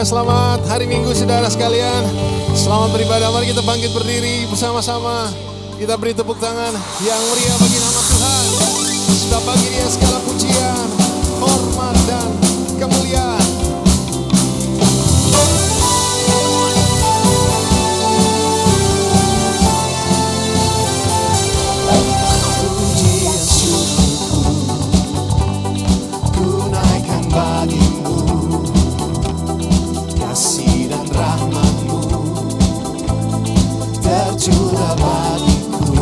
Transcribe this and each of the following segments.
selamat hari Minggu saudara sekalian. Selamat beribadah, mari kita bangkit berdiri bersama-sama. Kita beri tepuk tangan yang meriah bagi nama Tuhan. Sebab bagi Dia segala pujian, hormat dan kemuliaan. Tercurah bagiku,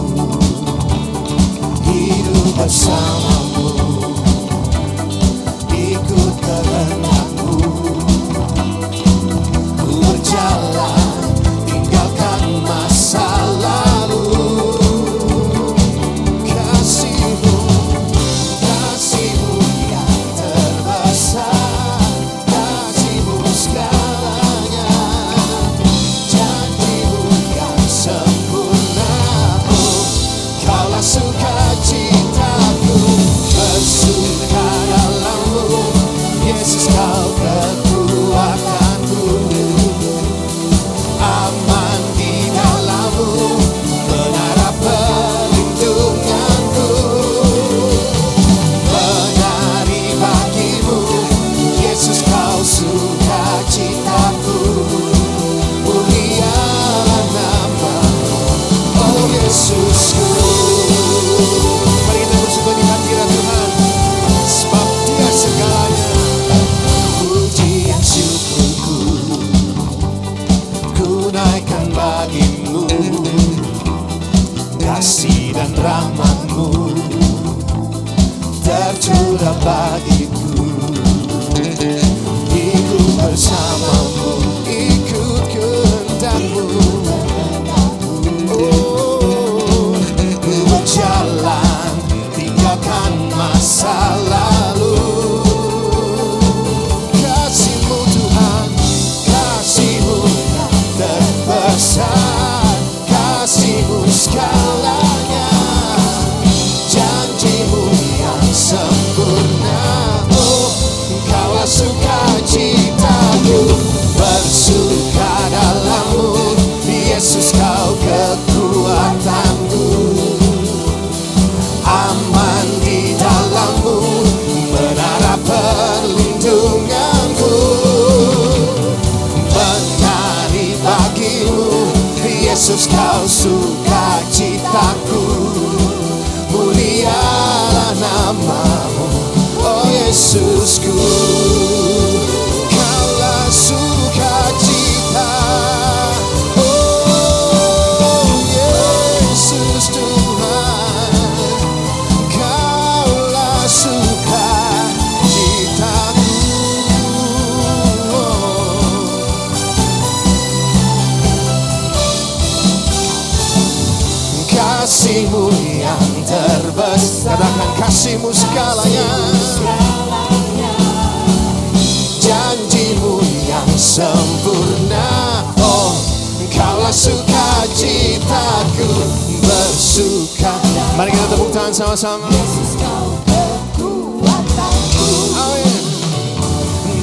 hidup bersamamu, ikut kehendakmu. Ku berjalan, tinggalkan masa lalu. Kasihmu, kasihmu yang terbesar, kasihmu segalanya. Kaulah sukacitaku, bersuka dalam-Mu, Yesus Kau kekuatanku. Aman di dalam-Mu, menara perlindunganku. Menari bagi-Mu, Yesus Kau sukacitaku. Mulialah nama-Mu, oh Yesusku. Mari kita bersyukur di hadirat Tuhan, sebab Dia segalanya. Pujian syukurku ku naikkan bagi-Mu, kasih dan rahmat-Mu tercurah bagiku. Ikut bersama-Mu, ikut kehendak-Mu. Berjalan, tinggalkan masa lalu. Kasih-Mu Tuhan, kasih-Mu terbesar, kasih-Mu segalanya. Janji-Mu yang sempurna, oh Kaulah sukacitaku, bersuka dalam-Mu, Yesus Kau kekuatanku. Aman di dalam-Mu, menara perlindunganku. Menari bagi-Mu, Yesus Kau sukacitaku. Mulialah nama-Mu, oh Yesusku. Kaulah sukacita, oh Yesus Tuhan. Kaulah sukacitaku, kasih-Mu yang terbesar. Katakan kasih-Mu segalanya. Janji-Mu yang sempurna, oh Kaulah sukacitaku, bersuka. Mari kita tepuk tangan sama-sama. Oh, yeah.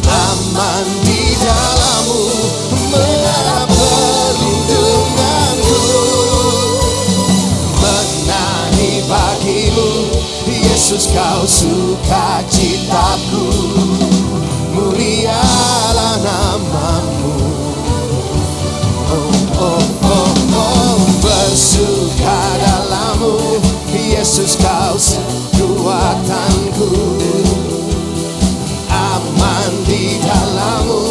Aman di dalam-Mu, menara perlindunganku. Menari bagi-Mu, Yesus Kau sukacitaku. Mulialah nama-Mu, oh, oh, oh, oh. Bersuka dalam-Mu, Yesus Kau kekuatanku. Aman di dalam-Mu,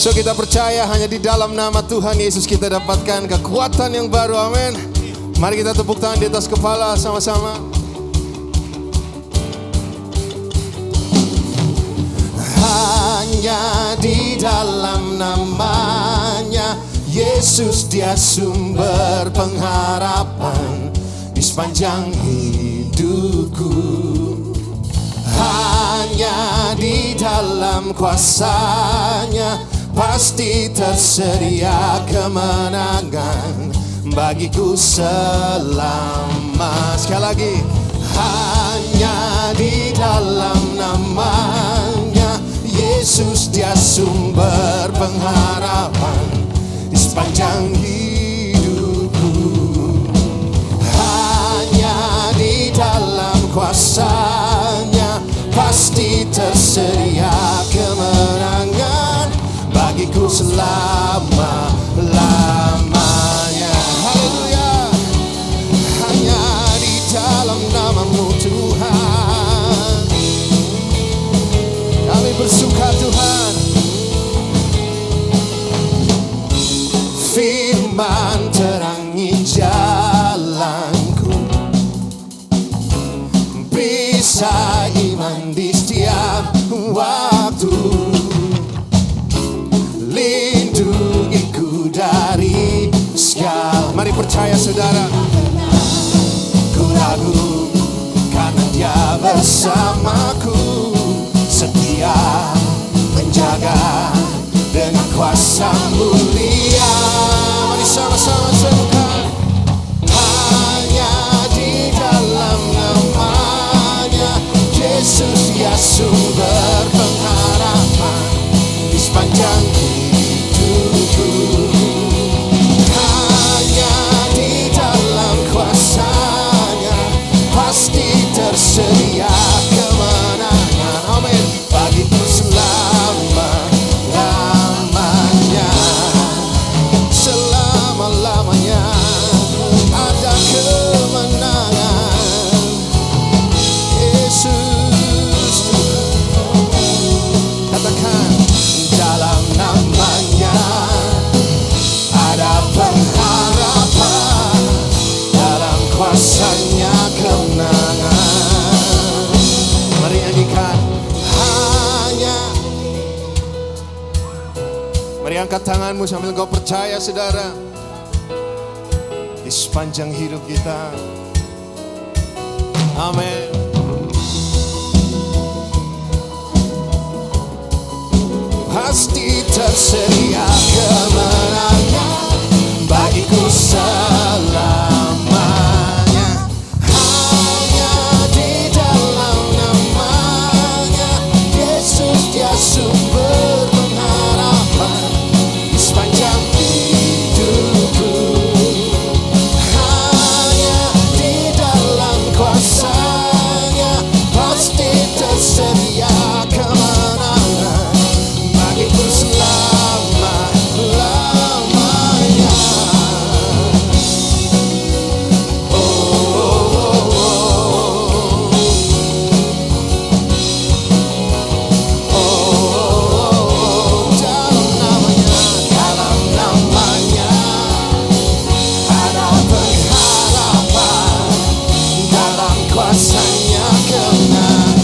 So kita percaya hanya di dalam nama Tuhan Yesus kita dapatkan kekuatan yang baru, amin. Mari kita tepuk tangan di atas kepala sama-sama. Hanya di dalam namanya Yesus, dia sumber pengharapan di sepanjang hidupku. Hanya di dalam kuasanya pasti tersedia kemenangan bagiku selama. Sekali lagi, hanya di dalam namanya Yesus, dia sumber pengharapan di sepanjang hidupku. Hanya di dalam kuasanya pasti tersedia kemenangan bagiku selama-lamanya. Haleluya. Hanya di dalam nama-Mu Tuhan kami bersuka Tuhan. Firman terangi jalanku, bisa iman di setiap waktu, lindungiku dari segala. Mari percaya saudara, ku ragu karena dia bersamaku, setia menjaga dengan kuasa mulia. Mari sama-sama serukan. Hanya di dalam namanya Yesus, dia sumber pengharapan di sepanjang hidupku. Hanya di dalam kuasanya pasti tersedia kemenangan, amin, bagiku selama-lamanya. Selama-lamanya ada kemenangan. Yesus, katakan, dalam namanya ada pengharapan, dalam kuasanya kemenangan. Mari nyanyikan hanya. Mari angkat tanganmu sambil kau percaya saudara, di sepanjang hidup kita, amin, pasti tersedia kemenangan bagiku selamanya. Hanya di dalam namanya Yesus, dia sumber pengharapan di sepanjang hidupku. Hanya di dalam kuasanya pasti tersedia kemenangan bagiku selama-lamanya. Dalam namanya ada pengharapan, dalam kuasanya kemenangan.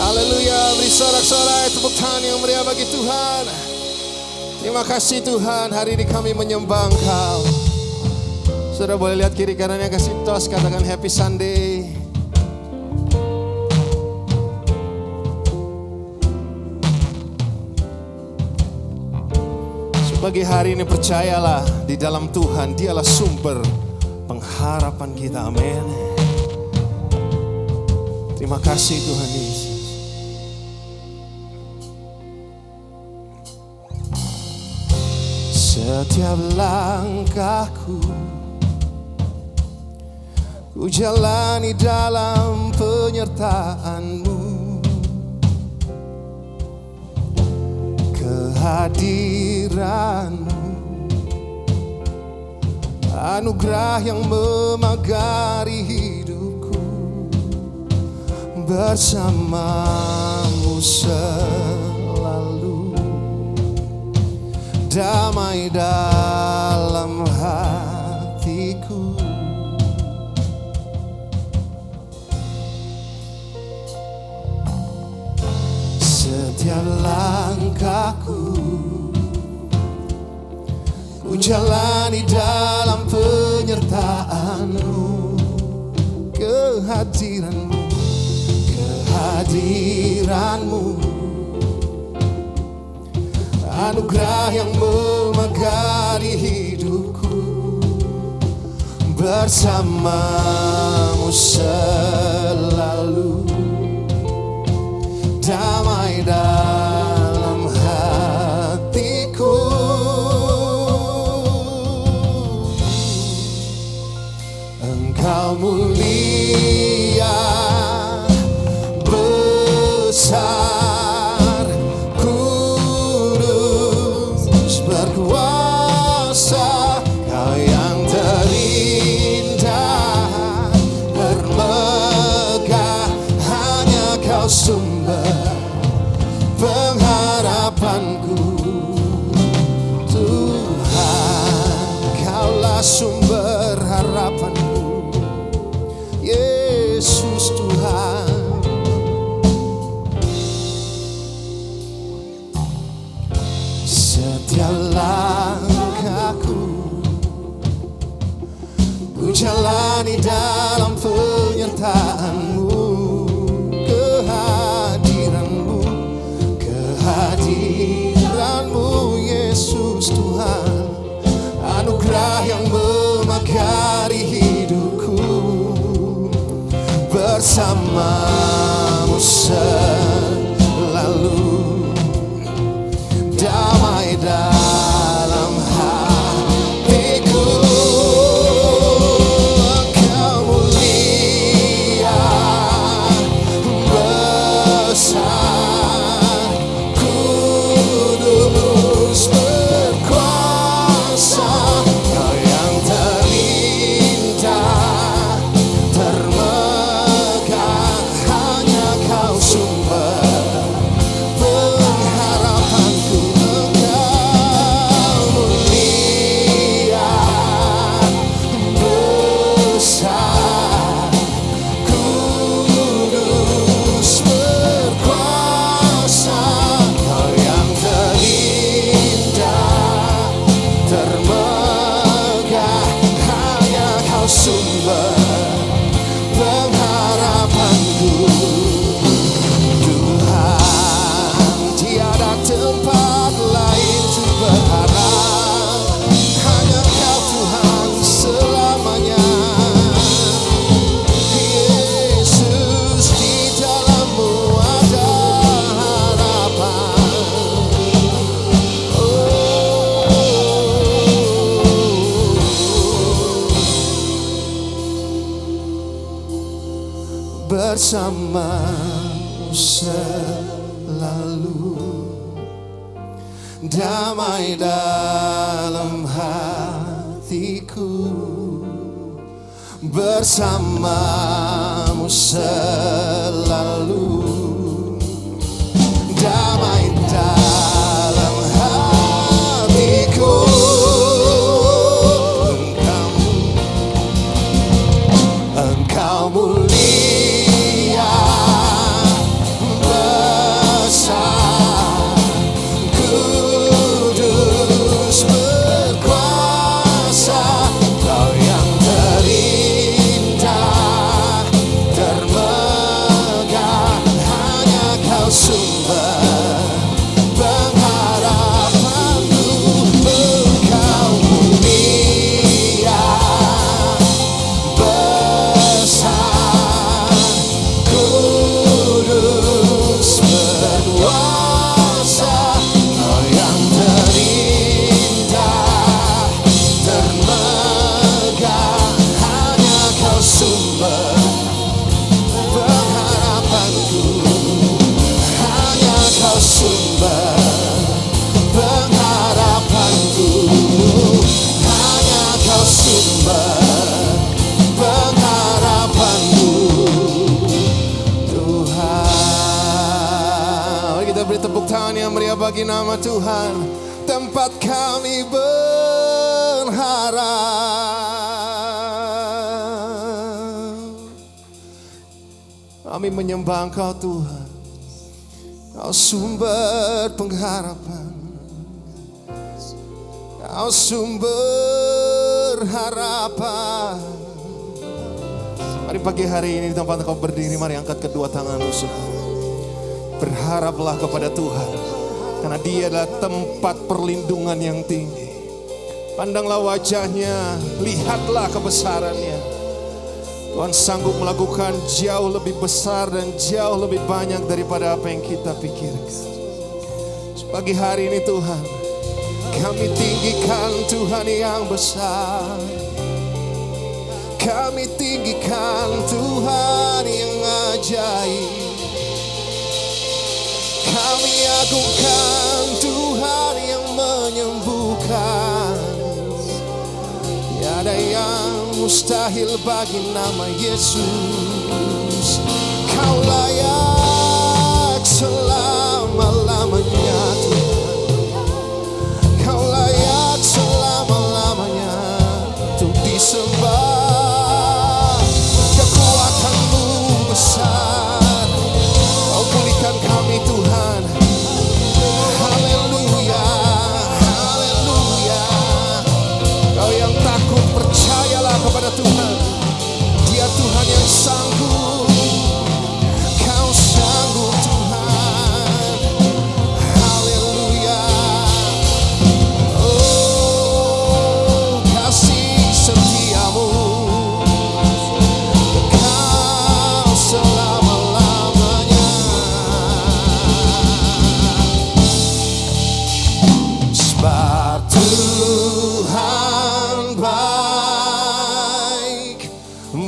Haleluya, beri sorak-sorai tepuk tangan yang meriah bagi Tuhan. Terima kasih Tuhan, hari ini kami menyembah Engkau. Saudara boleh lihat kiri kanannya, kasih tos, katakan Happy Sunday. Pagi hari ini percayalah di dalam Tuhan, dialah sumber pengharapan kita, amin. Terima kasih Tuhan Yesus. Setiap langkahku ku jalani dalam penyertaan-Mu. Kehadiran-Mu, anugerah yang memagari hidupku, bersamamu selalu, damai dalam hatiku. Setiap langkahku ku jalani dalam penyertaan-Mu, kehadiran-Mu, kehadiran-Mu, anugerah yang memegari hidupku. Bersamamu selalu, damai dalam hatiku. Engkau mulia, besar, kudus, berkuasa. Kau yang terindah, bermegah, hanya Kau sumber pengharapanku. Tuhan, Kaulah sumber harapanku. Yesus Tuhan, setiap langkahku ku jalani dalam penyertaan-Mu, kehadiran-Mu, kehadiran-Mu, Yesus Tuhan, anugerah yang memegari hidupku. Bersamamu selalu, damai dalam hatiku. Engkau mulia, besar, kudus, berkuasa. Kau yang terindah, termegah, hanya Kau sumber pengharapanku. Engkau mulia, besar, kudus, berkuasa. Kau yang terindah, termegah, hanya Kau sumber pengharapanku. Tuhan, tiada tempat lain untuk berharap, hanya Kau Tuhan selamanya. Yesus, di dalam-Mu ada harapan. Bersamamu selalu, damai dalam hatiku. Bersamamu selalu, damai dalam hatiku. Engkau mulia, besar, kudus, berkuasa. Kau yang terindah, termegah, tepuk tangan yang meriah bagi nama Tuhan. Tempat kami berharap. Kami menyembah Engkau Tuhan. Kau sumber pengharapan. Kau sumber harapan. Mari pagi hari ini di tempat Engkau berdiri, mari angkat kedua tanganmu saudara. Berharaplah kepada Tuhan, karena Dia adalah tempat perlindungan yang tinggi. Pandanglah wajahnya, lihatlah kebesarannya. Tuhan sanggup melakukan jauh lebih besar dan jauh lebih banyak daripada apa yang kita pikirkan. Pagi hari ini Tuhan, kami tinggikan Tuhan yang besar. Kami tinggikan Tuhan yang ajaib. Kami agungkan Tuhan yang menyembuhkan. Tiada yang mustahil bagi nama Yesus. Kau layak selama-lamanya Tuhan. Kau layak selama-lamanya untuk disembah. Kekuatanmu besar. Kau pulihkan kami Tuhan. Haleluya, haleluya. Kau yang takut, percayalah kepada Tuhan. Dia Tuhan yang sanggup. Kau sanggup Tuhan. Haleluya. Oh, kasih setiamu kekal selama-lamanya. Sebab Tuhan baik,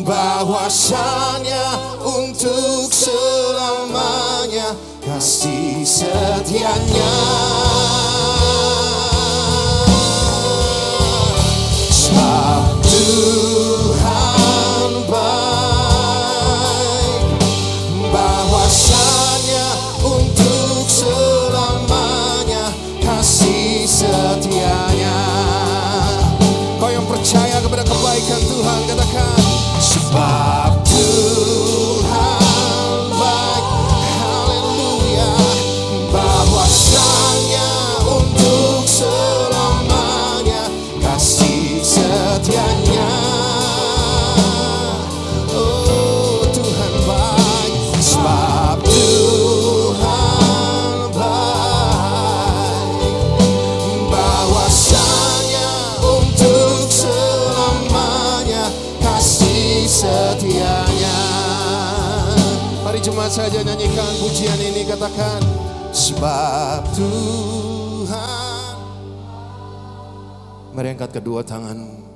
bahwasanya untuk selamanya kasih setianya. Sebab Tuhan baik, bahwasanya untuk selamanya kasih setianya. Kau yang percaya kepada kebaikan Tuhan, katakan sebab Tuhan baik, haleluya, bahwasanya untuk selamanya kasih setianya. Oh, Tuhan baik, sebab Tuhan baik, bahwasanya untuk selamanya kasih setianya. Mari jemaat saja nyanyikan pujian ini, katakan sebab Tuhan. Mari angkat kedua tanganmu.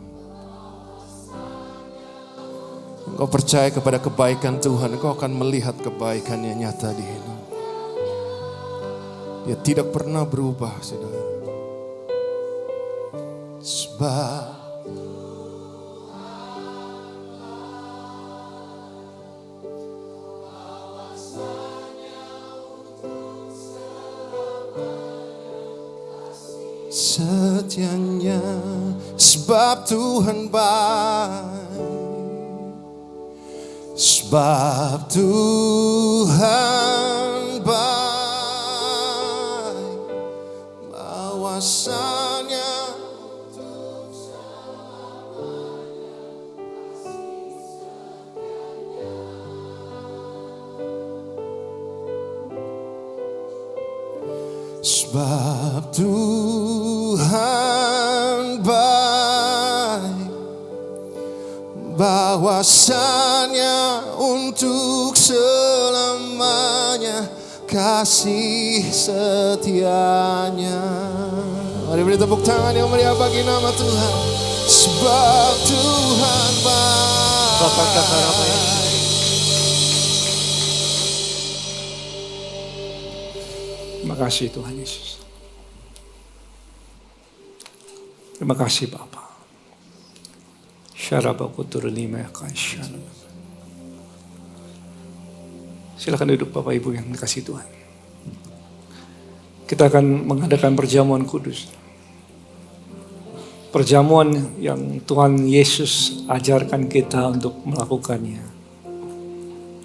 Engkau percaya kepada kebaikan Tuhan, engkau akan melihat kebaikannya nyata di hidup. Dia tidak pernah berubah, saudara. Sebab setianya, sebab Tuhan baik, sebab Tuhan baik, bahwasanya sebab Tuhan baik, bahwasanya untuk selamanya kasih setianya. Mari beri tepuk tangan yang meriah bagi nama Tuhan. Sebab Tuhan baik. Bapak kata apa ya? Terima kasih Tuhan Yesus. Terima kasih Bapa. Silakan duduk Bapak Ibu yang dikasihi Tuhan. kita akan mengadakan perjamuan kudus. Perjamuan yang Tuhan Yesus ajarkan kita untuk melakukannya.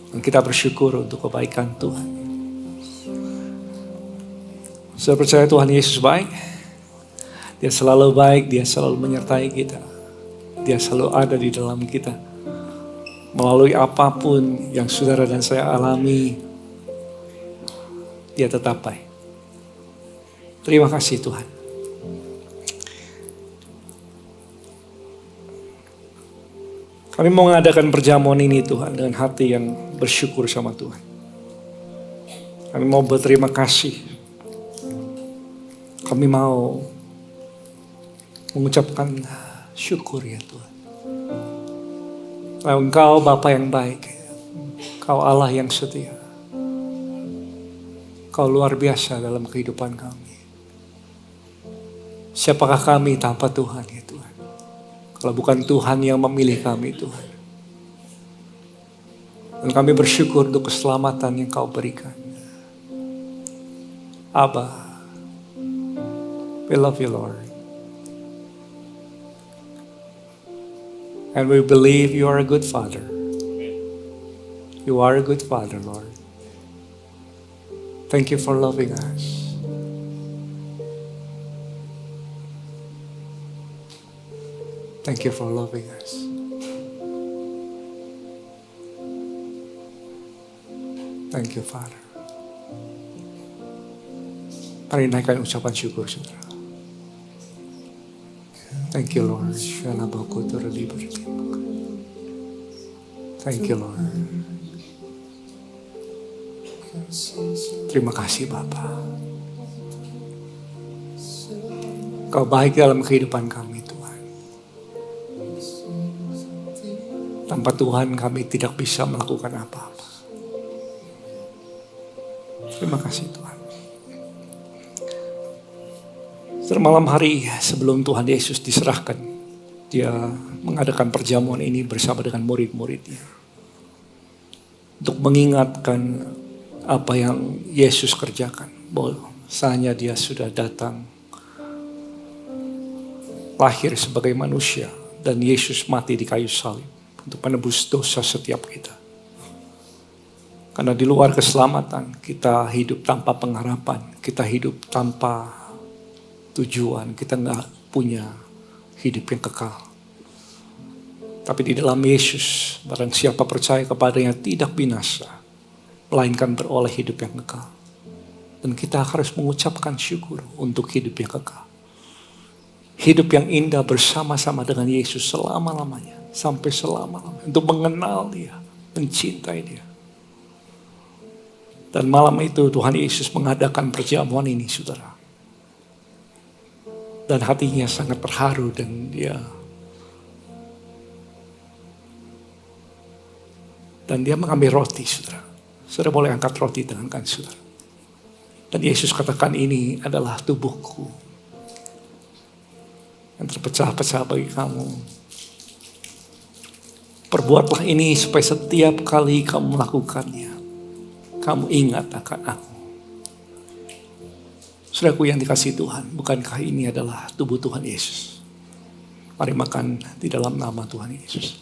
Dan kita bersyukur untuk kebaikan Tuhan. Saya percaya Tuhan Yesus baik. Dia selalu baik, Dia selalu menyertai kita. Dia selalu ada di dalam kita. Melalui apapun yang saudara dan saya alami, Dia tetap baik. Terima kasih Tuhan. Kami mau mengadakan perjamuan ini Tuhan dengan hati yang bersyukur sama Tuhan. Kami mau berterima kasih. Kami mau mengucapkan syukur ya Tuhan. Engkau Bapa yang baik. Engkau Allah yang setia. Engkau luar biasa dalam kehidupan kami. Siapakah kami tanpa Tuhan ya Tuhan? Kalau bukan Tuhan yang memilih kami Tuhan. Dan kami bersyukur untuk keselamatan yang Kau berikan. Abba, we love you Lord. And we believe you are a good Father. You are a good Father Lord. Thank you for loving us. Thank you for loving us. Thank you, Father. Mari naikkan ucapan syukur, saudara. Thank you, Lord. Thank you, Lord. Terima kasih, Bapa. Kau baik dalam kehidupan kami, Tuhan. Tanpa Tuhan kami tidak bisa melakukan apa-apa. Terima kasih Tuhan. Malam hari sebelum Tuhan Yesus diserahkan, Dia mengadakan perjamuan ini bersama dengan murid-muridnya. Untuk mengingatkan apa yang Yesus kerjakan. Bahwasanya Dia sudah datang, lahir sebagai manusia, dan Yesus mati di kayu salib untuk menebus dosa setiap kita. Karena di luar keselamatan, kita hidup tanpa pengharapan, kita hidup tanpa tujuan, kita nggak punya hidup yang kekal. Tapi di dalam Yesus, barang siapa percaya kepadanya tidak binasa, melainkan beroleh hidup yang kekal. Dan kita harus mengucapkan syukur untuk hidup yang kekal. Hidup yang indah bersama-sama dengan Yesus selama-lamanya. Sampai selama-lamanya. Untuk mengenal Dia, mencintai Dia. Dan malam itu Tuhan Yesus mengadakan perjamuan ini, saudara. Dan hatinya sangat terharu dan dia mengambil roti, saudara. Saudara boleh angkat roti tangan kan, saudara. Dan Yesus katakan, ini adalah tubuhku yang terpecah-pecah bagi kamu. Perbuatlah ini supaya setiap kali kamu melakukannya, kamu ingat akan aku. Saudaraku yang dikasihi Tuhan, bukankah ini adalah tubuh Tuhan Yesus? Mari makan di dalam nama Tuhan Yesus.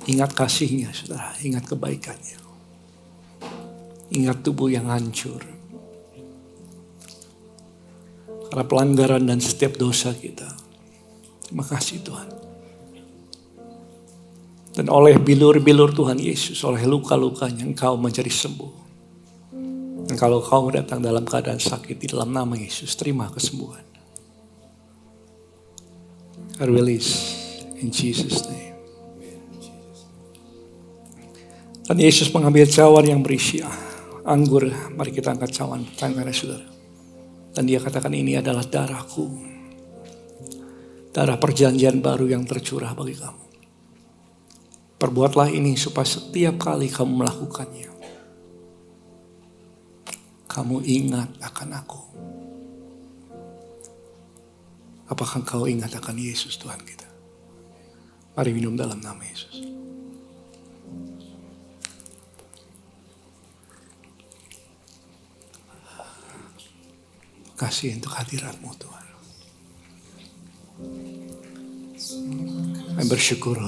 Ingat kasihnya, saudara. Ingat kebaikannya. Ingat tubuh yang hancur. Karena pelanggaran dan setiap dosa kita. Terima kasih Tuhan. Dan oleh bilur-bilur Tuhan Yesus, oleh luka-lukanya engkau menjadi sembuh. Dan kalau kau datang dalam keadaan sakit di dalam nama Yesus, terima kesembuhan. I release in Jesus' name. Dan Yesus mengambil cawan yang berisi anggur. Mari kita angkat cawan tangannya saudara. Dan dia katakan, ini adalah darahku. Darah perjanjian baru yang tercurah bagi kamu. Perbuatlah ini supaya setiap kali kamu melakukannya, kamu ingat akan aku. Apakah engkau ingat akan Yesus Tuhan kita? Mari minum dalam nama Yesus. Kasih untuk hadirat-Mu Tuhan. Kami bersyukur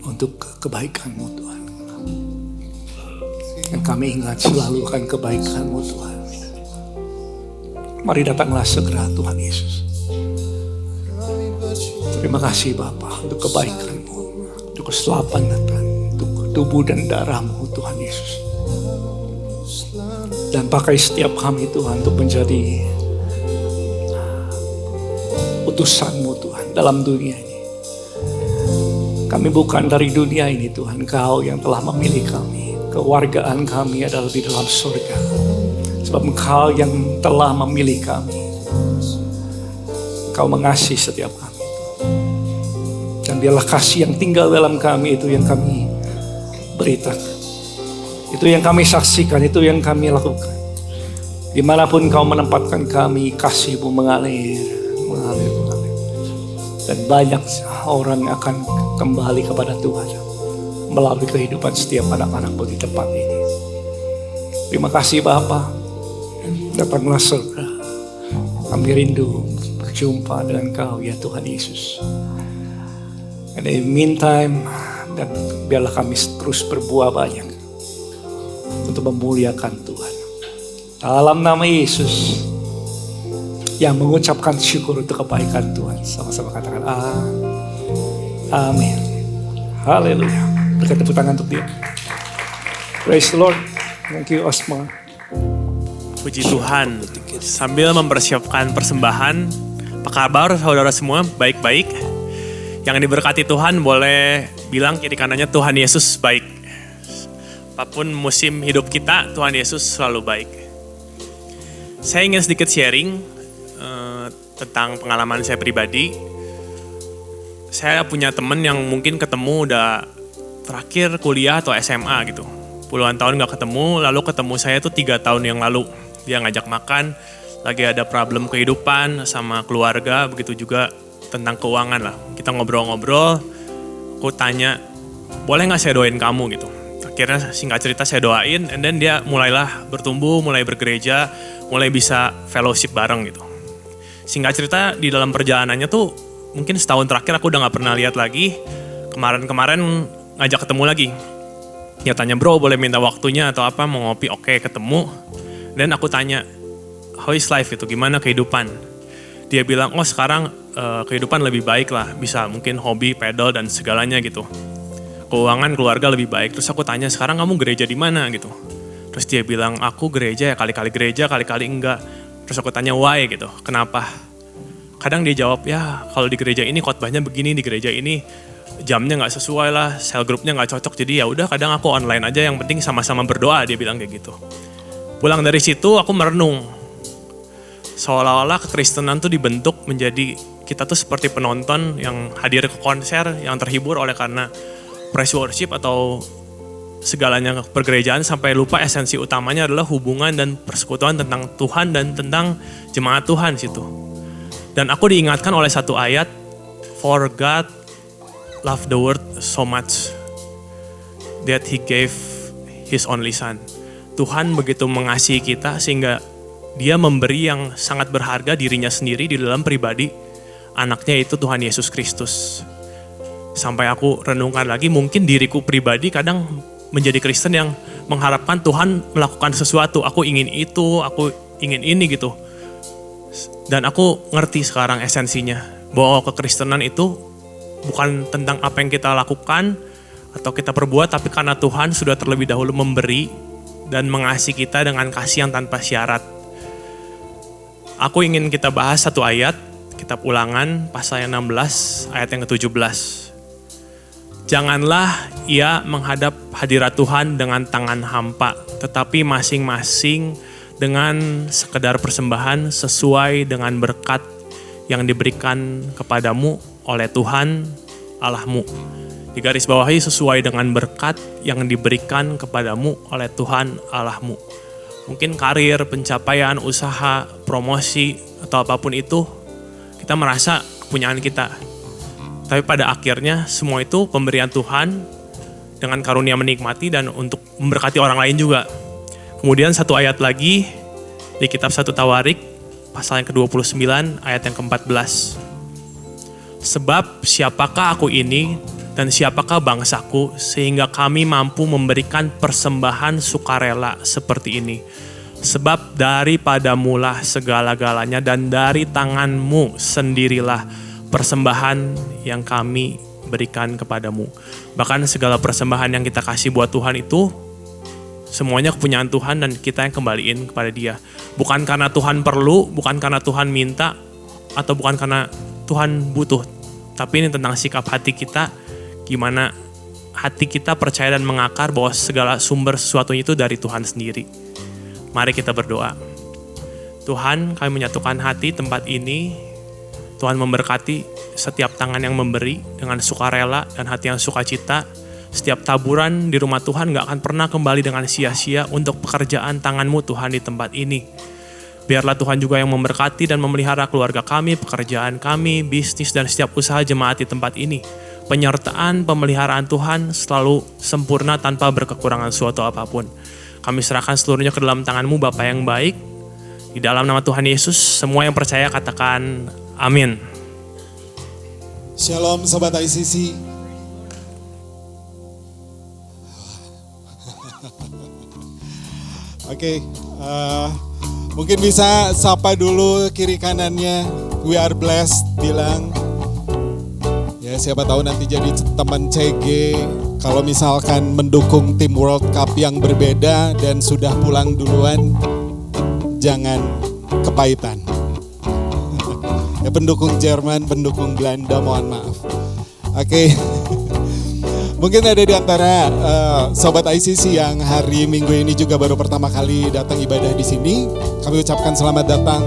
untuk kebaikan-Mu Tuhan. Dan kami ingat selalu akan kebaikan-Mu Tuhan. Mari datanglah segera Tuhan Yesus. Terima kasih Bapa untuk kebaikan-Mu, untuk keselamatan, untuk tubuh dan darah-Mu Tuhan Yesus. Dan pakai setiap kami Tuhan untuk menjadi utusan-Mu Tuhan dalam dunia ini. Kami bukan dari dunia ini Tuhan, Engkau yang telah memilih kami. Kewargaan kami adalah di dalam surga. Sebab Engkau yang telah memilih kami. Engkau mengasihi setiap kami. Dan biarlah kasih yang tinggal dalam kami itu yang kami beritakan. Itu yang kami saksikan, itu yang kami lakukan. Dimanapun Kau menempatkan kami, kasih-Mu mengalir. Dan banyak orang akan kembali kepada Tuhan melalui kehidupan setiap anak-anak-Mu di tempat ini. Terima kasih Bapa. Datanglah surga. Kami rindu berjumpa dengan Kau ya Tuhan Yesus. And in the meantime, dan biarlah kami terus berbuah banyak untuk memuliakan Tuhan. Dalam nama Yesus yang mengucapkan syukur untuk kebaikan Tuhan. Sama-sama katakan amin. Haleluya. Berikan tepuk tangan untuk dia. Praise the Lord. Thank you Osma. Puji Tuhan. Sambil mempersiapkan persembahan, apa kabar saudara semua? Baik-baik. Yang diberkati Tuhan boleh bilang kiri kanannya Tuhan Yesus baik. Apapun musim hidup kita, Tuhan Yesus selalu baik. Saya ingin sedikit sharing tentang pengalaman saya pribadi. Saya punya teman yang mungkin ketemu udah terakhir kuliah atau SMA gitu. Puluhan tahun gak ketemu, lalu ketemu saya tuh 3 tahun yang lalu. Dia ngajak makan, lagi ada problem kehidupan sama keluarga, begitu juga tentang keuangan lah. Kita ngobrol-ngobrol, aku tanya, boleh gak saya doain kamu gitu. Akhirnya singkat cerita saya doain, and then dia mulailah bertumbuh, mulai bergereja, mulai bisa fellowship bareng gitu. Singkat cerita di dalam perjalanannya tuh, mungkin setahun terakhir aku udah gak pernah lihat lagi. Kemarin-kemarin ngajak ketemu lagi. Dia tanya, bro boleh minta waktunya atau apa, mau ngopi, oke ketemu. Dan aku tanya, how is life itu, gimana kehidupan? Dia bilang, oh sekarang kehidupan lebih baik lah, bisa mungkin hobi, pedal dan segalanya gitu. Keuangan keluarga lebih baik. Terus aku tanya, sekarang kamu gereja di mana gitu? Terus dia bilang, aku gereja ya kali-kali gereja, kali-kali enggak. Terus aku tanya why gitu, kenapa? Kadang dia jawab, ya kalau di gereja ini khotbahnya begini, di gereja ini jamnya nggak sesuai lah, cell groupnya nggak cocok. Jadi ya udah kadang aku online aja, yang penting sama-sama berdoa, dia bilang kayak gitu. Pulang dari situ aku merenung. Seolah-olah kekristenan tuh dibentuk menjadi kita tuh seperti penonton yang hadir ke konser, yang terhibur oleh karena praise worship atau segalanya pergerejaan, sampai lupa esensi utamanya adalah hubungan dan persekutuan tentang Tuhan dan tentang jemaat Tuhan situ. Dan aku diingatkan oleh satu ayat, for God loved the world so much that He gave His only Son. Tuhan begitu mengasihi kita sehingga Dia memberi yang sangat berharga dirinya sendiri di dalam pribadi anaknya, itu Tuhan Yesus Kristus. Sampai aku renungkan lagi, mungkin diriku pribadi kadang menjadi Kristen yang mengharapkan Tuhan melakukan sesuatu. Aku ingin itu, aku ingin ini gitu. Dan aku ngerti sekarang esensinya, bahwa kekristenan itu bukan tentang apa yang kita lakukan atau kita perbuat, tapi karena Tuhan sudah terlebih dahulu memberi dan mengasihi kita dengan kasih yang tanpa syarat. Aku ingin kita bahas satu ayat, kitab Ulangan pasal yang 16 ayat yang ke-17. Janganlah ia menghadap hadirat Tuhan dengan tangan hampa, tetapi masing-masing dengan sekedar persembahan sesuai dengan berkat yang diberikan kepadamu oleh Tuhan Allahmu. Digaris bawahi, sesuai dengan berkat yang diberikan kepadamu oleh Tuhan Allahmu. Mungkin karir, pencapaian, usaha, promosi, atau apapun itu kita merasa kepunyaan kita. Tapi pada akhirnya semua itu pemberian Tuhan dengan karunia menikmati dan untuk memberkati orang lain juga. Kemudian satu ayat lagi di kitab 1 Tawarik pasal yang ke-29 ayat yang ke-14. Sebab siapakah aku ini dan siapakah bangsaku sehingga kami mampu memberikan persembahan sukarela seperti ini. Sebab daripadamulah segala-galanya dan dari tanganmu sendirilah persembahan yang kami berikan kepadamu. Bahkan segala persembahan yang kita kasih buat Tuhan itu semuanya kepunyaan Tuhan dan kita yang kembaliin kepada Dia. Bukan karena Tuhan perlu, bukan karena Tuhan minta, atau bukan karena Tuhan butuh. Tapi ini tentang sikap hati kita, gimana hati kita percaya dan mengakar bahwa segala sumber sesuatu itu dari Tuhan sendiri. Mari kita berdoa. Tuhan, kami menyatukan hati tempat ini. Tuhan memberkati setiap tangan yang memberi dengan sukarela dan hati yang sukacita. Setiap taburan di rumah Tuhan gak akan pernah kembali dengan sia-sia untuk pekerjaan tangan-Mu Tuhan di tempat ini. Biarlah Tuhan juga yang memberkati dan memelihara keluarga kami, pekerjaan kami, bisnis dan setiap usaha jemaat di tempat ini. Penyertaan, pemeliharaan Tuhan selalu sempurna tanpa berkekurangan suatu apapun. Kami serahkan seluruhnya ke dalam tangan-Mu Bapa yang baik. Di dalam nama Tuhan Yesus, semua yang percaya katakan amin. Shalom Sobat ICC. Oke, mungkin bisa sapa dulu kiri kanannya. We are blessed, bilang. Ya siapa tahu nanti jadi teman CG. Kalau misalkan mendukung tim World Cup yang berbeda dan sudah pulang duluan, jangan kepahitan. Ya pendukung Jerman, pendukung Belanda, mohon maaf. Oke. Mungkin ada di antara Sobat ICC yang hari Minggu ini juga baru pertama kali datang ibadah di sini. Kami ucapkan selamat datang.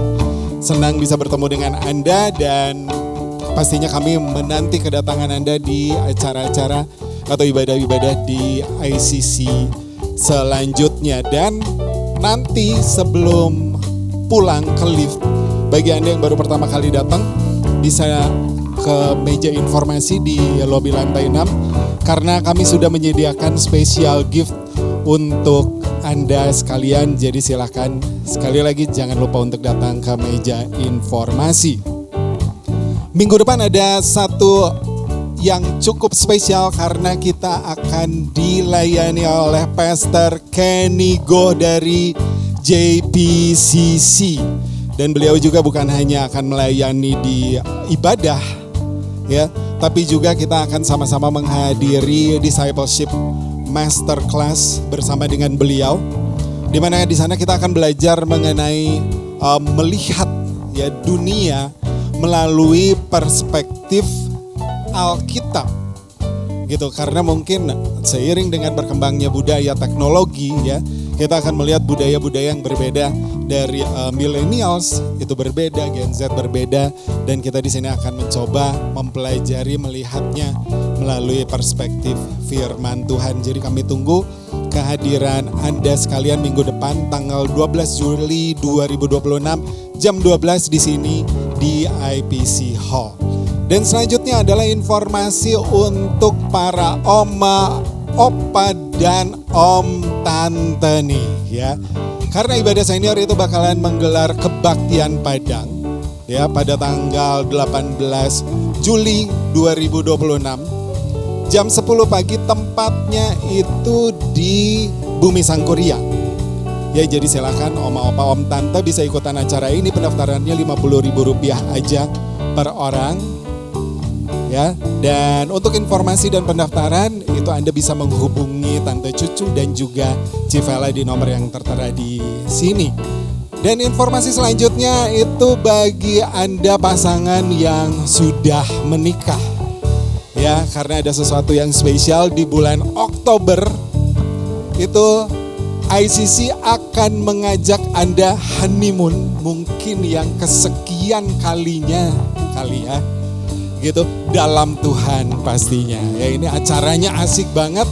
Senang bisa bertemu dengan Anda dan pastinya kami menanti kedatangan Anda di acara-acara atau ibadah-ibadah di ICC selanjutnya. Dan nanti sebelum pulang ke lift, bagi Anda yang baru pertama kali datang, bisa ke meja informasi di lobi lantai 6. Karena kami sudah menyediakan special gift untuk Anda sekalian. Jadi silakan sekali lagi jangan lupa untuk datang ke meja informasi. Minggu depan ada satu yang cukup spesial karena kita akan dilayani oleh Pastor Kenny Go dari JPCC. Dan beliau juga bukan hanya akan melayani di ibadah, ya, tapi juga kita akan sama-sama menghadiri discipleship masterclass bersama dengan beliau, di mana di sana kita akan belajar mengenai melihat ya dunia melalui perspektif Alkitab, gitu. Karena mungkin seiring dengan berkembangnya budaya teknologi, ya, kita akan melihat budaya-budaya yang berbeda. Dari millennials itu berbeda, Gen Z berbeda, dan kita di sini akan mencoba mempelajari melihatnya melalui perspektif firman Tuhan. Jadi kami tunggu kehadiran Anda sekalian minggu depan tanggal 12 Juli 2026 jam 12 di sini di IPC Hall. Dan selanjutnya adalah informasi untuk para oma, opa dan om tante nih, ya. Karena ibadah senior itu bakalan menggelar kebaktian Padang, ya, pada tanggal 18 Juli 2026 jam 10 pagi, tempatnya itu di Bumi Sangkuriang. Ya, jadi silakan oma, opa, om, tante bisa ikutan acara ini. Pendaftarannya Rp50.000 aja per orang. Ya, dan untuk informasi dan pendaftaran itu Anda bisa menghubungi Tante Cucu dan juga Civela di nomor yang tertera di sini. Dan informasi selanjutnya itu bagi Anda pasangan yang sudah menikah. Ya, karena ada sesuatu yang spesial di bulan Oktober itu ICC akan mengajak Anda honeymoon, mungkin yang kesekian kalinya kali ya. Gitu, dalam Tuhan pastinya. Ya, ini acaranya asik banget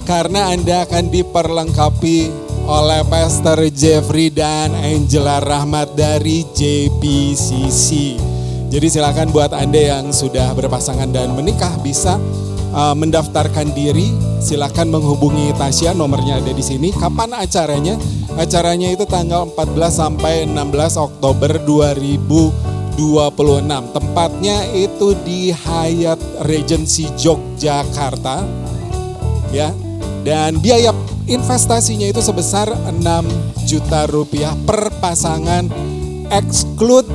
karena Anda akan diperlengkapi oleh Pastor Jeffrey dan Angela Rahmat dari JPCC. Jadi silakan buat Anda yang sudah berpasangan dan menikah bisa mendaftarkan diri. Silakan menghubungi Tasya, nomornya ada di sini. Kapan acaranya? Acaranya itu tanggal 14 sampai 16 Oktober 2026. Tempatnya itu di Hyatt Regency Yogyakarta. Ya. Dan biaya investasinya itu sebesar 6 juta rupiah per pasangan, exclude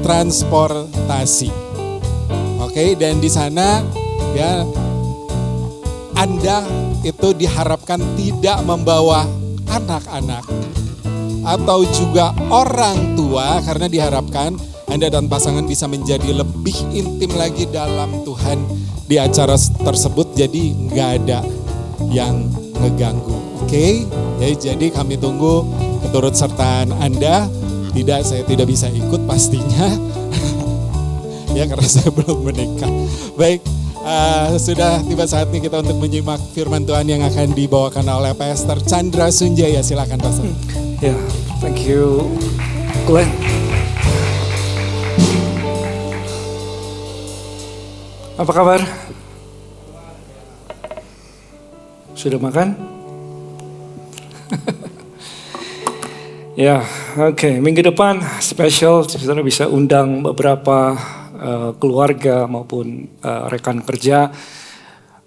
transportasi. Oke, dan di sana ya Anda itu diharapkan tidak membawa anak-anak atau juga orang tua, karena diharapkan Anda dan pasangan bisa menjadi lebih intim lagi dalam Tuhan di acara tersebut. Jadi nggak ada yang ngeganggu. Oke, ya, jadi kami tunggu keturutsertaan Anda. Tidak, saya tidak bisa ikut pastinya. Ya, karena saya belum menikah. Baik, sudah tiba saatnya kita untuk menyimak firman Tuhan yang akan dibawakan oleh Pastor Chandra Sunjaya. Silakan Pastor. Ya, thank you Glenn. Apa kabar? Sudah makan? Ya, oke. Minggu depan spesial, saudara bisa undang beberapa keluarga maupun rekan kerja.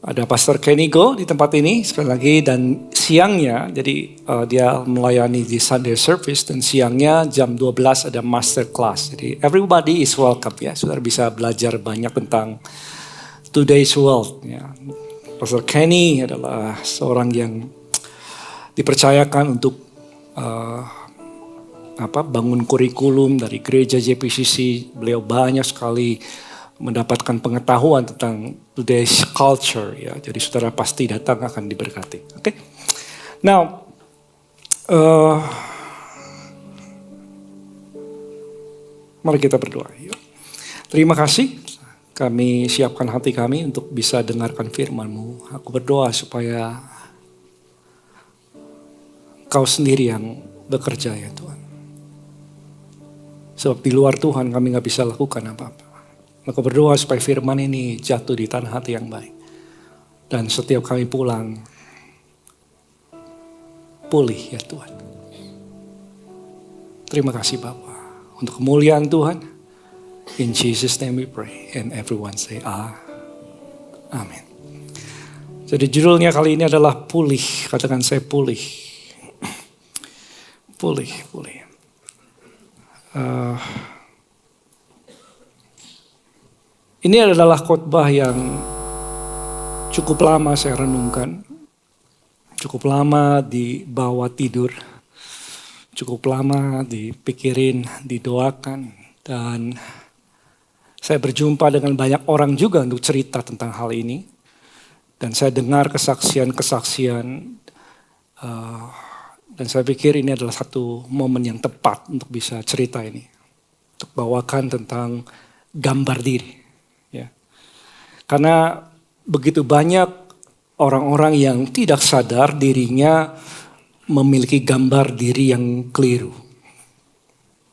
Ada Pastor Kenny Go di tempat ini sekali lagi, dan siangnya, jadi dia melayani di Sunday service, dan siangnya jam 12 ada master class. Jadi everybody is welcome ya, saudara bisa belajar banyak tentang today's world. Ya. Pastor Kenny adalah seorang yang dipercayakan untuk bangun kurikulum dari gereja JPCC. Beliau banyak sekali mendapatkan pengetahuan tentang today's culture ya. Jadi saudara pasti datang akan diberkati. Oke. Now, mari kita berdoa. Yuk. Terima kasih. Kami siapkan hati kami untuk bisa dengarkan firman-Mu. Aku berdoa supaya Kau sendiri yang bekerja ya Tuhan. Sebab di luar Tuhan kami gak bisa lakukan apa-apa. Aku berdoa supaya firman ini jatuh di tanah hati yang baik. Dan setiap kami pulang, pulih ya Tuhan. Terima kasih Bapa untuk kemuliaan Tuhan. In Jesus name we pray. And everyone say amin. Jadi judulnya kali ini adalah pulih. Katakan saya pulih. Pulih. Ini adalah khotbah yang cukup lama saya renungkan. Cukup lama dibawa tidur. Cukup lama dipikirin, didoakan. Dan saya berjumpa dengan banyak orang juga untuk cerita tentang hal ini. Dan saya dengar kesaksian-kesaksian. Dan saya pikir ini adalah satu momen yang tepat untuk bisa cerita ini. Untuk bawakan tentang gambar diri. Ya. Karena begitu banyak orang-orang yang tidak sadar dirinya memiliki gambar diri yang keliru.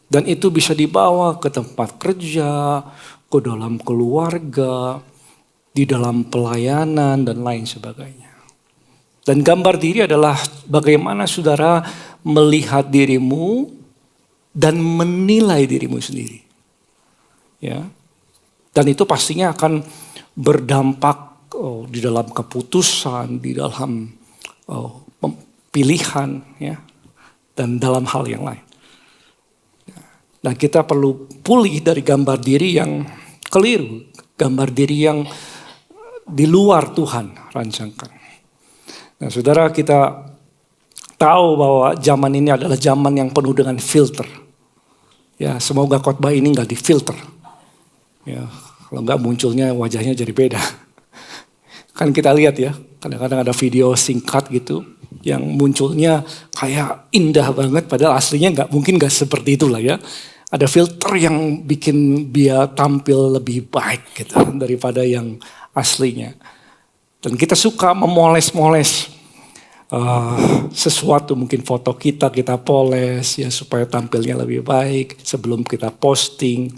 Dan itu bisa dibawa ke tempat kerja, ke dalam keluarga, di dalam pelayanan dan lain sebagainya. Dan gambar diri adalah bagaimana saudara melihat dirimu dan menilai dirimu sendiri. Ya. Dan itu pastinya akan berdampak di dalam keputusan, di dalam pilihan, ya, dan dalam hal yang lain. Nah, kita perlu pulih dari gambar diri yang keliru, gambar diri yang di luar Tuhan rancangkan. Nah, saudara, kita tahu bahwa zaman ini adalah zaman yang penuh dengan filter. Ya, semoga khotbah ini nggak difilter. Ya, kalau nggak munculnya wajahnya jadi beda. Kan kita lihat ya, kadang-kadang ada video singkat gitu yang munculnya kayak indah banget, padahal aslinya mungkin nggak seperti itulah ya. Ada filter yang bikin dia tampil lebih baik gitu daripada yang aslinya. Dan kita suka memoles-moles sesuatu, mungkin foto kita poles ya supaya tampilnya lebih baik sebelum kita posting.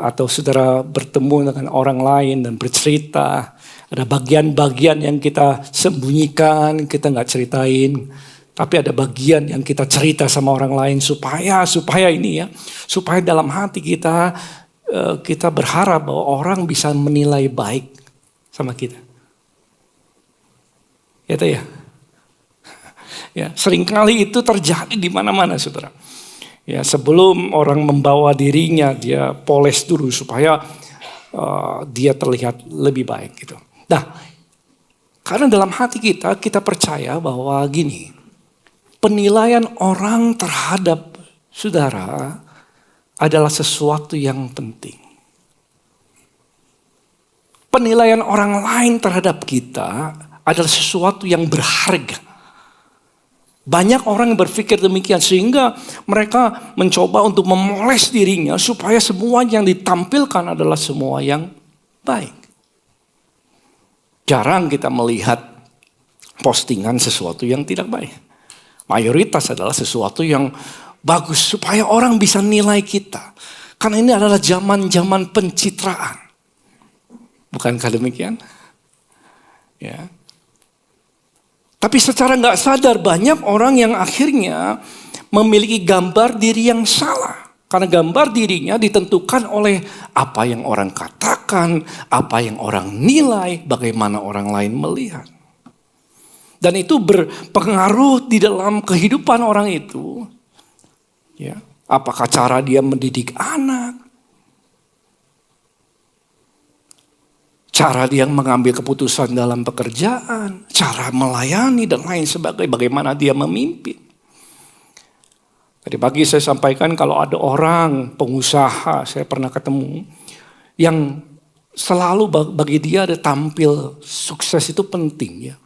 atau saudara bertemu dengan orang lain dan bercerita, ada bagian-bagian yang kita sembunyikan, kita nggak ceritain, tapi ada bagian yang kita cerita sama orang lain supaya ini ya, supaya dalam hati kita berharap bahwa orang bisa menilai baik sama kita. Gitu ya. Ya, seringkali itu terjadi di mana-mana, saudara. Ya, sebelum orang membawa dirinya, dia poles dulu supaya dia terlihat lebih baik gitu. Nah, karena dalam hati kita percaya bahwa gini, penilaian orang terhadap saudara adalah sesuatu yang penting. Penilaian orang lain terhadap kita adalah sesuatu yang berharga. Banyak orang yang berpikir demikian sehingga mereka mencoba untuk memoles dirinya supaya semua yang ditampilkan adalah semua yang baik. Jarang kita melihat postingan sesuatu yang tidak baik. Mayoritas adalah sesuatu yang bagus supaya orang bisa nilai kita. Karena ini adalah zaman-zaman pencitraan. Bukankah demikian? Ya. Tapi secara nggak sadar banyak orang yang akhirnya memiliki gambar diri yang salah. Karena gambar dirinya ditentukan oleh apa yang orang katakan, apa yang orang nilai, bagaimana orang lain melihat. Dan itu berpengaruh di dalam kehidupan orang itu. Ya, apakah cara dia mendidik anak, cara dia mengambil keputusan dalam pekerjaan, cara melayani dan lain sebagainya, bagaimana dia memimpin. Tadi pagi saya sampaikan kalau ada orang pengusaha, saya pernah ketemu, yang selalu bagi dia ada tampil sukses itu penting ya.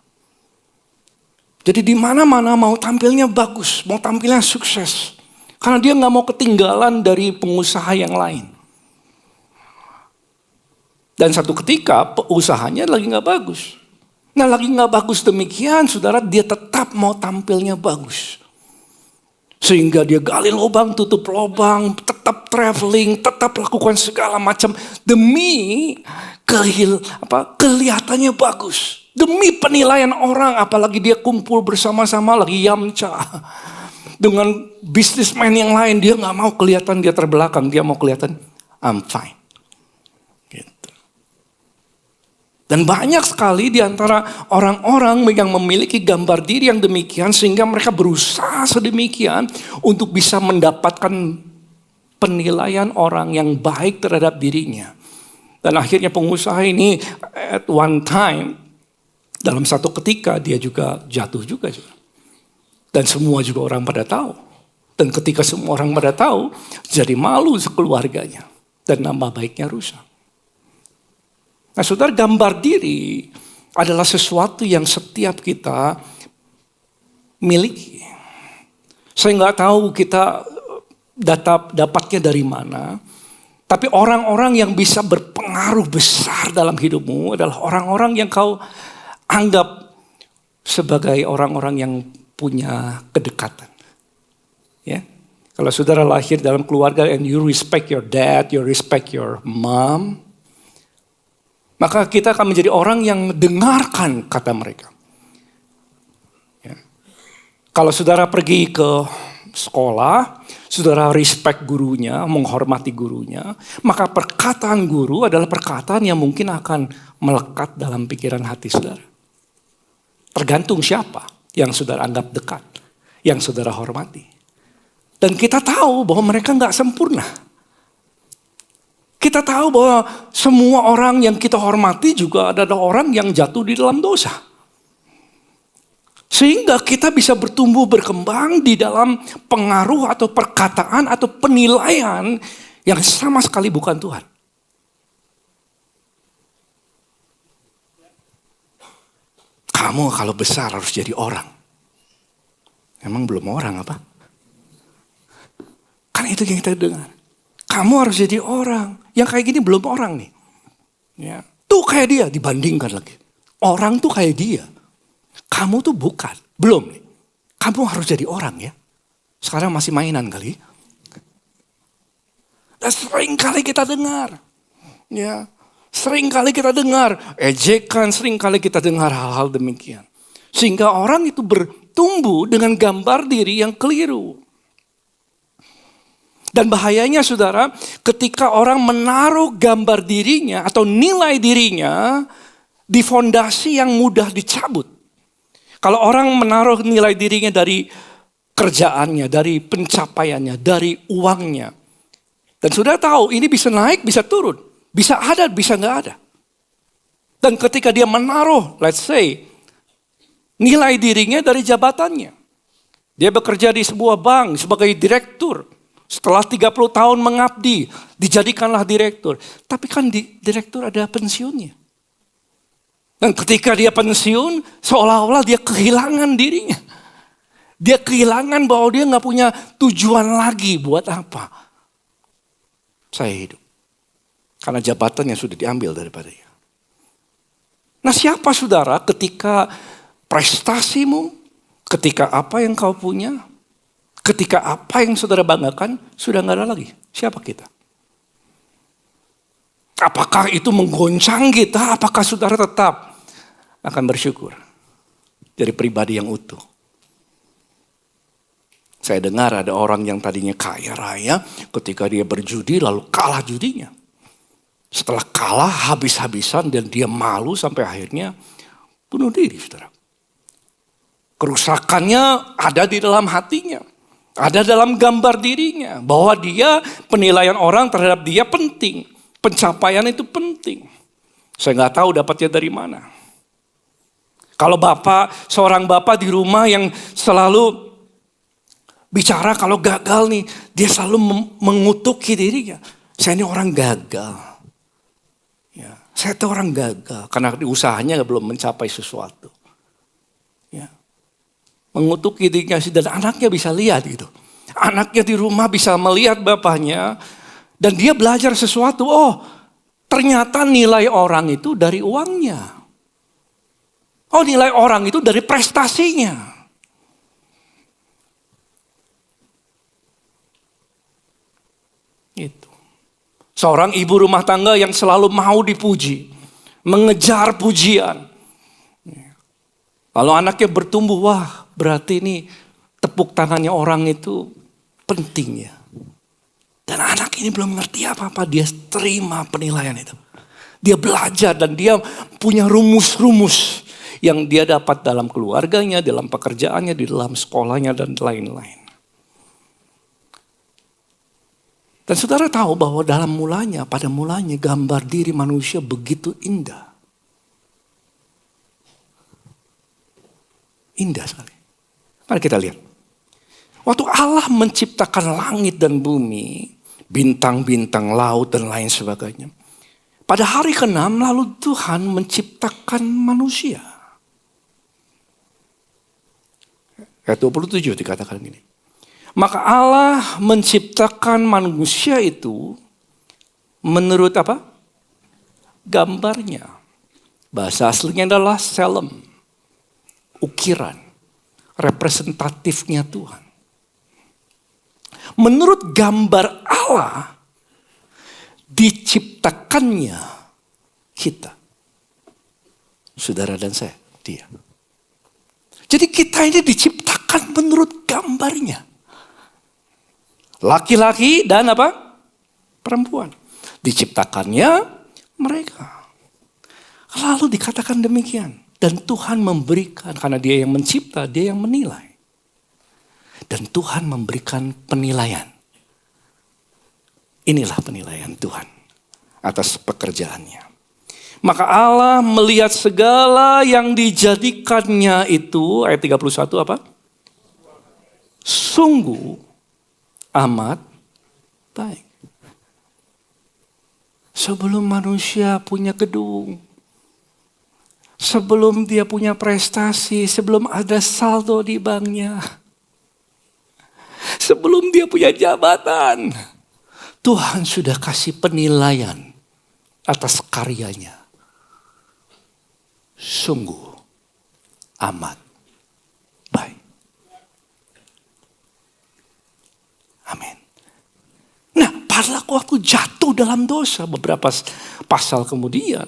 Jadi di mana-mana mau tampilnya bagus, mau tampilnya sukses. Karena dia gak mau ketinggalan dari pengusaha yang lain. Dan satu ketika usahanya lagi gak bagus. Nah lagi gak bagus demikian saudara, dia tetap mau tampilnya bagus. Sehingga dia gali lubang, tutup lubang, tetap traveling, tetap lakukan segala macam. Demi kelihatannya bagus. Demi penilaian orang, apalagi dia kumpul bersama-sama lagi yamca. Dengan bisnismen yang lain, dia gak mau kelihatan dia terbelakang. Dia mau kelihatan, I'm fine. Dan banyak sekali di antara orang-orang yang memiliki gambar diri yang demikian sehingga mereka berusaha sedemikian untuk bisa mendapatkan penilaian orang yang baik terhadap dirinya. Dan akhirnya pengusaha ini at one time, dalam satu ketika dia juga jatuh juga. Dan semua juga orang pada tahu. Dan ketika semua orang pada tahu, jadi malu sekeluarganya. Dan nama baiknya rusak. Nah saudara, gambar diri adalah sesuatu yang setiap kita miliki. Saya nggak tahu kita dapatnya dari mana. Tapi orang-orang yang bisa berpengaruh besar dalam hidupmu adalah orang-orang yang kau anggap sebagai orang-orang yang punya kedekatan. Ya, kalau saudara lahir dalam keluarga and you respect your dad, you respect your mom, maka kita akan menjadi orang yang dengarkan kata mereka. Ya. Kalau saudara pergi ke sekolah, saudara respect gurunya, menghormati gurunya, maka perkataan guru adalah perkataan yang mungkin akan melekat dalam pikiran hati saudara. Tergantung siapa yang saudara anggap dekat, yang saudara hormati. Dan kita tahu bahwa mereka nggak sempurna. Kita tahu bahwa semua orang yang kita hormati juga adalah orang yang jatuh di dalam dosa. Sehingga kita bisa bertumbuh berkembang di dalam pengaruh atau perkataan atau penilaian yang sama sekali bukan Tuhan. Kamu kalau besar harus jadi orang. Emang belum orang apa? Kan itu yang kita dengar. Kamu harus jadi orang. Yang kayak gini belum orang nih. Ya. Tuh kayak dia, dibandingkan lagi. Orang tuh kayak dia. Kamu tuh bukan. Belum nih. Kamu harus jadi orang ya. Sekarang masih mainan kali. Dan sering kali kita dengar. Ya, sering kali kita dengar ejekan, sering kali kita dengar hal-hal demikian. Sehingga orang itu bertumbuh dengan gambar diri yang keliru. Dan bahayanya saudara, ketika orang menaruh gambar dirinya atau nilai dirinya di fondasi yang mudah dicabut. Kalau orang menaruh nilai dirinya dari kerjaannya, dari pencapaiannya, dari uangnya. Dan sudah tahu ini bisa naik, bisa turun. Bisa ada, bisa nggak ada. Dan ketika dia menaruh, let's say, nilai dirinya dari jabatannya. Dia bekerja di sebuah bank sebagai direktur. Setelah 30 tahun mengabdi, dijadikanlah direktur. Tapi kan direktur ada pensiunnya. Dan ketika dia pensiun, seolah-olah dia kehilangan dirinya. Dia kehilangan bahwa dia nggak punya tujuan lagi buat apa. Saya hidup. Karena jabatannya sudah diambil daripada dia. Nah siapa saudara ketika prestasimu, ketika apa yang kau punya, ketika apa yang saudara banggakan, sudah nggak ada lagi. Siapa kita? Apakah itu menggoncang kita? Apakah saudara tetap akan bersyukur dari pribadi yang utuh? Saya dengar ada orang yang tadinya kaya raya, ketika dia berjudi lalu kalah judinya. Setelah kalah habis-habisan dan dia malu sampai akhirnya bunuh diri, saudara. Kerusakannya ada di dalam hatinya. Ada dalam gambar dirinya. Bahwa dia, penilaian orang terhadap dia penting. Pencapaian itu penting. Saya nggak tahu dapatnya dari mana. Kalau seorang bapak di rumah yang selalu bicara kalau gagal nih, dia selalu mengutuki dirinya. Saya ini orang gagal. Ya, saya itu orang gagal karena usahanya belum mencapai sesuatu. Ya. Mengutuki dirinya dan anaknya bisa lihat gitu. Anaknya di rumah bisa melihat bapaknya dan dia belajar sesuatu. Oh, ternyata nilai orang itu dari uangnya. Oh, nilai orang itu dari prestasinya. Itu. Seorang ibu rumah tangga yang selalu mau dipuji, mengejar pujian. Lalu anaknya bertumbuh, wah berarti ini tepuk tangannya orang itu penting ya. Dan anak ini belum ngerti apa-apa, dia terima penilaian itu. Dia belajar dan dia punya rumus-rumus yang dia dapat dalam keluarganya, dalam pekerjaannya, di dalam sekolahnya dan lain-lain. Dan saudara tahu bahwa pada mulanya gambar diri manusia begitu indah. Indah sekali. Mari kita lihat. Waktu Allah menciptakan langit dan bumi, bintang-bintang laut dan lain sebagainya. Pada hari ke-6 lalu Tuhan menciptakan manusia. Ayat 27 dikatakan gini. Maka Allah menciptakan manusia itu menurut apa? Gambarnya. Bahasa aslinya adalah selem. Ukiran. Representatifnya Tuhan. Menurut gambar Allah diciptakannya kita. Saudara dan saya, dia. Jadi kita ini diciptakan menurut gambarnya. Laki-laki dan apa? Perempuan. Diciptakannya mereka. Lalu dikatakan demikian. Dan Tuhan memberikan, karena dia yang mencipta, dia yang menilai. Dan Tuhan memberikan penilaian. Inilah penilaian Tuhan atas pekerjaannya. Maka Allah melihat segala yang dijadikannya itu, ayat 31 apa? Sungguh amat baik. Sebelum manusia punya gedung, sebelum dia punya prestasi, sebelum ada saldo di banknya, sebelum dia punya jabatan, Tuhan sudah kasih penilaian atas karyanya. Sungguh amat baik. Amin. Nah, adalah waktu jatuh dalam dosa. Beberapa pasal kemudian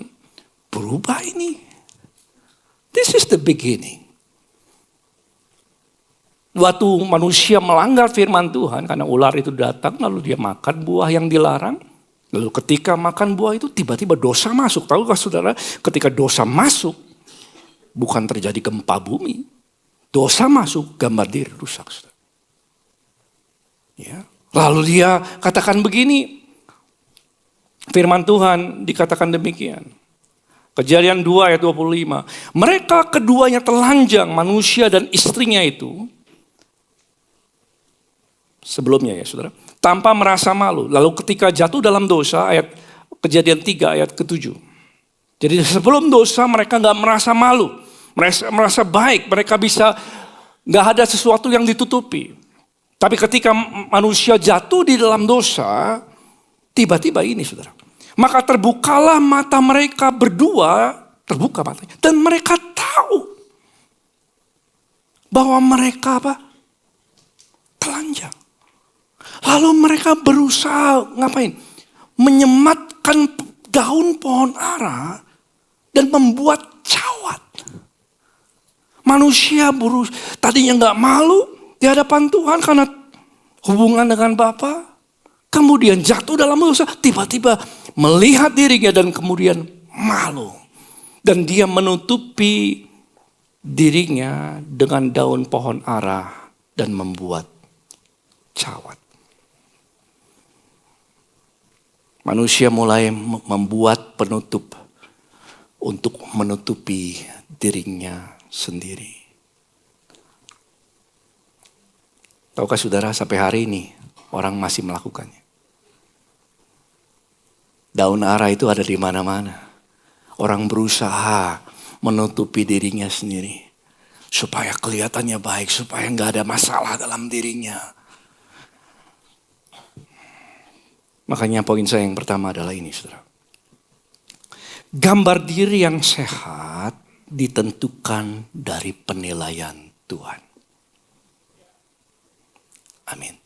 berubah ini. This is the beginning. Waktu manusia melanggar firman Tuhan karena ular itu datang lalu dia makan buah yang dilarang. Lalu ketika makan buah itu tiba-tiba dosa masuk. Tahukah saudara, ketika dosa masuk bukan terjadi gempa bumi. Dosa masuk, gambar diri rusak. Ya. Lalu dia katakan begini. Firman Tuhan dikatakan demikian. Kejadian 2 ayat 25. Mereka keduanya telanjang, manusia dan istrinya itu. Sebelumnya ya saudara. Tanpa merasa malu. Lalu ketika jatuh dalam dosa, ayat Kejadian 3 ayat ke-7. Jadi sebelum dosa mereka gak merasa malu. Merasa baik, mereka bisa gak ada sesuatu yang ditutupi. Tapi ketika manusia jatuh di dalam dosa, tiba-tiba ini saudara. Maka terbukalah mata mereka berdua, terbuka matanya. Dan mereka tahu bahwa mereka telanjang. Lalu mereka berusaha ngapain? Menyematkan daun pohon ara dan membuat cawat. Manusia tadinya gak malu di hadapan Tuhan karena hubungan dengan Bapa. Kemudian jatuh dalam dosa, tiba-tiba melihat dirinya dan kemudian malu. Dan dia menutupi dirinya dengan daun pohon ara dan membuat cawat. Manusia mulai membuat penutup untuk menutupi dirinya sendiri. Tahukah saudara sampai hari ini orang masih melakukannya. Daun ara itu ada di mana-mana. Orang berusaha menutupi dirinya sendiri. Supaya kelihatannya baik, supaya gak ada masalah dalam dirinya. Makanya poin saya yang pertama adalah ini saudara. Gambar diri yang sehat ditentukan dari penilaian Tuhan. Amin.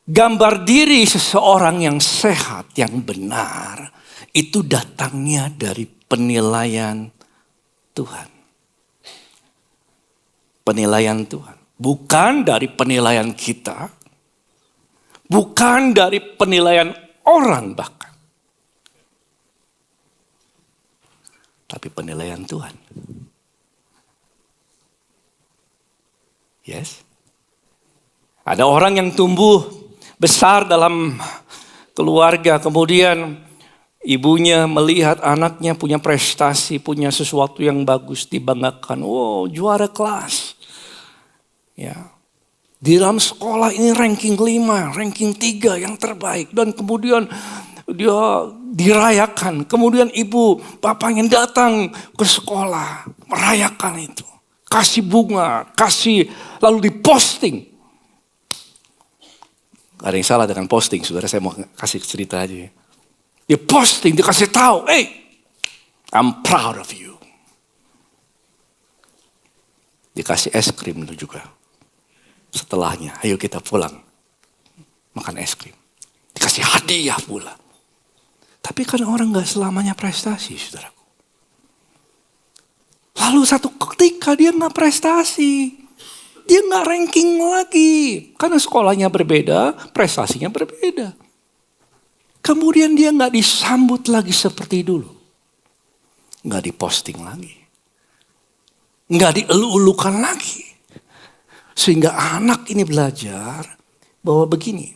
Gambar diri seseorang yang sehat, yang benar, itu datangnya dari penilaian Tuhan. Penilaian Tuhan. Bukan dari penilaian kita. Bukan dari penilaian orang bahkan. Tapi penilaian Tuhan. Yes. Ada orang yang tumbuh besar dalam keluarga. Kemudian ibunya melihat anaknya punya prestasi, punya sesuatu yang bagus, dibanggakan. Oh, juara kelas. Ya. Di dalam sekolah ini ranking 5, ranking 3 yang terbaik. Dan kemudian dia dirayakan. Kemudian ibu, bapaknya datang ke sekolah. Merayakan itu. Kasih bunga, lalu diposting. Gak ada yang salah dengan posting, saudara. Saya mau kasih cerita aja. Dia posting, dia kasih tahu. Hey, I'm proud of you. Dikasih es krim itu juga. Setelahnya, ayo kita pulang. Makan es krim. Dikasih hadiah pula. Tapi kan orang gak selamanya prestasi, saudaraku. Lalu satu ketika dia gak prestasi. Dia gak ranking lagi. Karena sekolahnya berbeda, prestasinya berbeda. Kemudian dia gak disambut lagi seperti dulu. Gak diposting lagi. Gak dielu-elukan lagi. Sehingga anak ini belajar bahwa begini.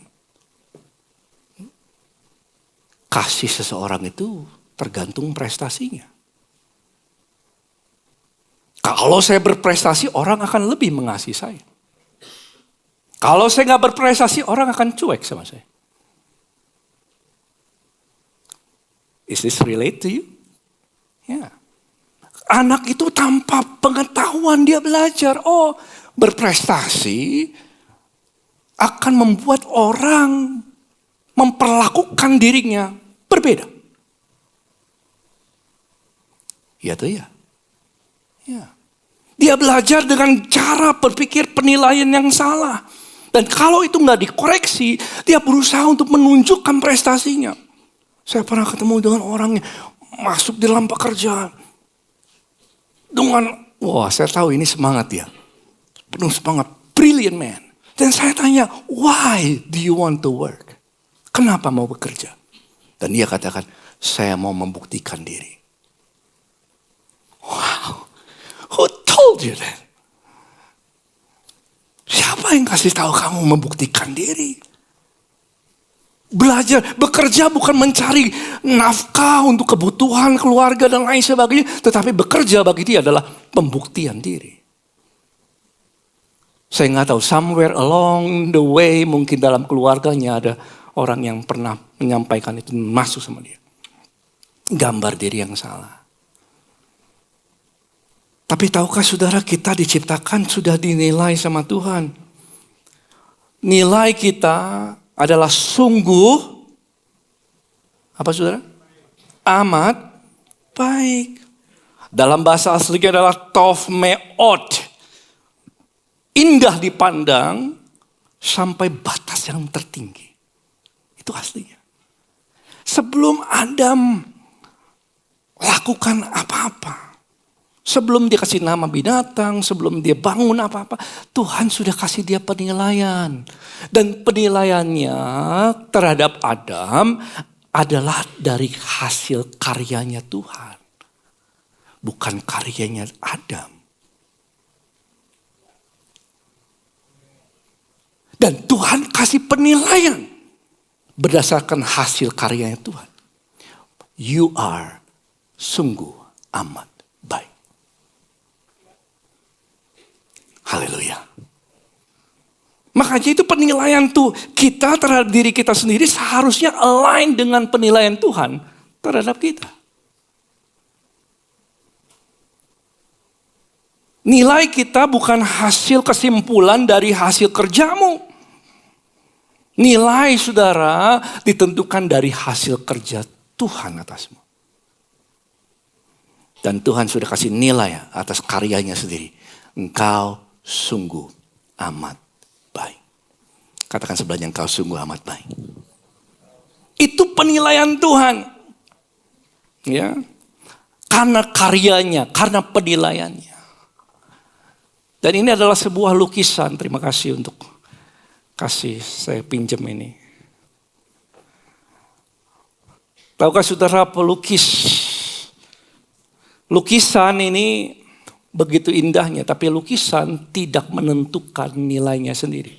Kasih seseorang itu tergantung prestasinya. Kalau saya berprestasi, orang akan lebih mengasihi saya. Kalau saya gak berprestasi, orang akan cuek sama saya. Is this relate to you? Ya. Anak itu tanpa pengetahuan dia belajar. Oh, berprestasi akan membuat orang memperlakukan dirinya berbeda. Ya tuh ya. Ya. Dia belajar dengan cara berpikir penilaian yang salah. Dan kalau itu nggak dikoreksi, dia berusaha untuk menunjukkan prestasinya. Saya pernah ketemu dengan orang yang masuk di dalam pekerjaan. Wah saya tahu ini semangat dia. Penuh semangat, brilliant man. Dan saya tanya, why do you want to work? Kenapa mau bekerja? Dan dia katakan, saya mau membuktikan diri. Wow, who told you that? Siapa yang kasih tahu kamu membuktikan diri? Belajar, bekerja bukan mencari nafkah untuk kebutuhan keluarga dan lain sebagainya. Tetapi bekerja bagi dia adalah pembuktian diri. Saya nggak tahu, somewhere along the way mungkin dalam keluarganya ada orang yang pernah menyampaikan itu masuk sama dia. Gambar diri yang salah. Tapi tahukah saudara, kita diciptakan sudah dinilai sama Tuhan. Nilai kita adalah sungguh, apa saudara? Amat baik. Dalam bahasa aslinya adalah tov meot. Indah dipandang sampai batas yang tertinggi. Itu aslinya. Sebelum Adam lakukan apa-apa. Sebelum dia kasih nama binatang, sebelum dia bangun apa-apa, Tuhan sudah kasih dia penilaian. Dan penilaiannya terhadap Adam adalah dari hasil karyanya Tuhan. Bukan karyanya Adam. Dan Tuhan kasih penilaian berdasarkan hasil karyanya Tuhan. You are sungguh amat baik. Haleluya. Makanya itu penilaian tuh kita terhadap diri kita sendiri seharusnya align dengan penilaian Tuhan terhadap kita. Nilai kita bukan hasil kesimpulan dari hasil kerjamu. Nilai saudara ditentukan dari hasil kerja Tuhan atasmu. Dan Tuhan sudah kasih nilai atas karyanya sendiri. Engkau sungguh amat baik. Katakan sebelahnya, engkau sungguh amat baik. Itu penilaian Tuhan. Ya. Karena karyanya, karena penilaiannya. Dan ini adalah sebuah lukisan. Terima kasih untuk kasih saya pinjam ini. Tahukah saudara, pelukis? Lukisan ini begitu indahnya, tapi lukisan tidak menentukan nilainya sendiri.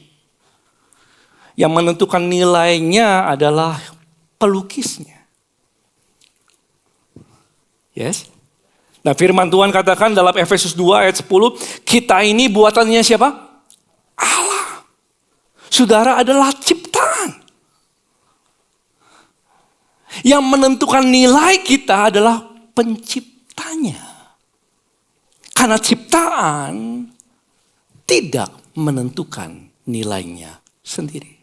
Yang menentukan nilainya adalah pelukisnya. Yes? Nah, firman Tuhan katakan dalam Efesus 2 ayat 10, kita ini buatannya siapa? Allah. Saudara adalah ciptaan. Yang menentukan nilai kita adalah penciptanya. Karena ciptaan tidak menentukan nilainya sendiri.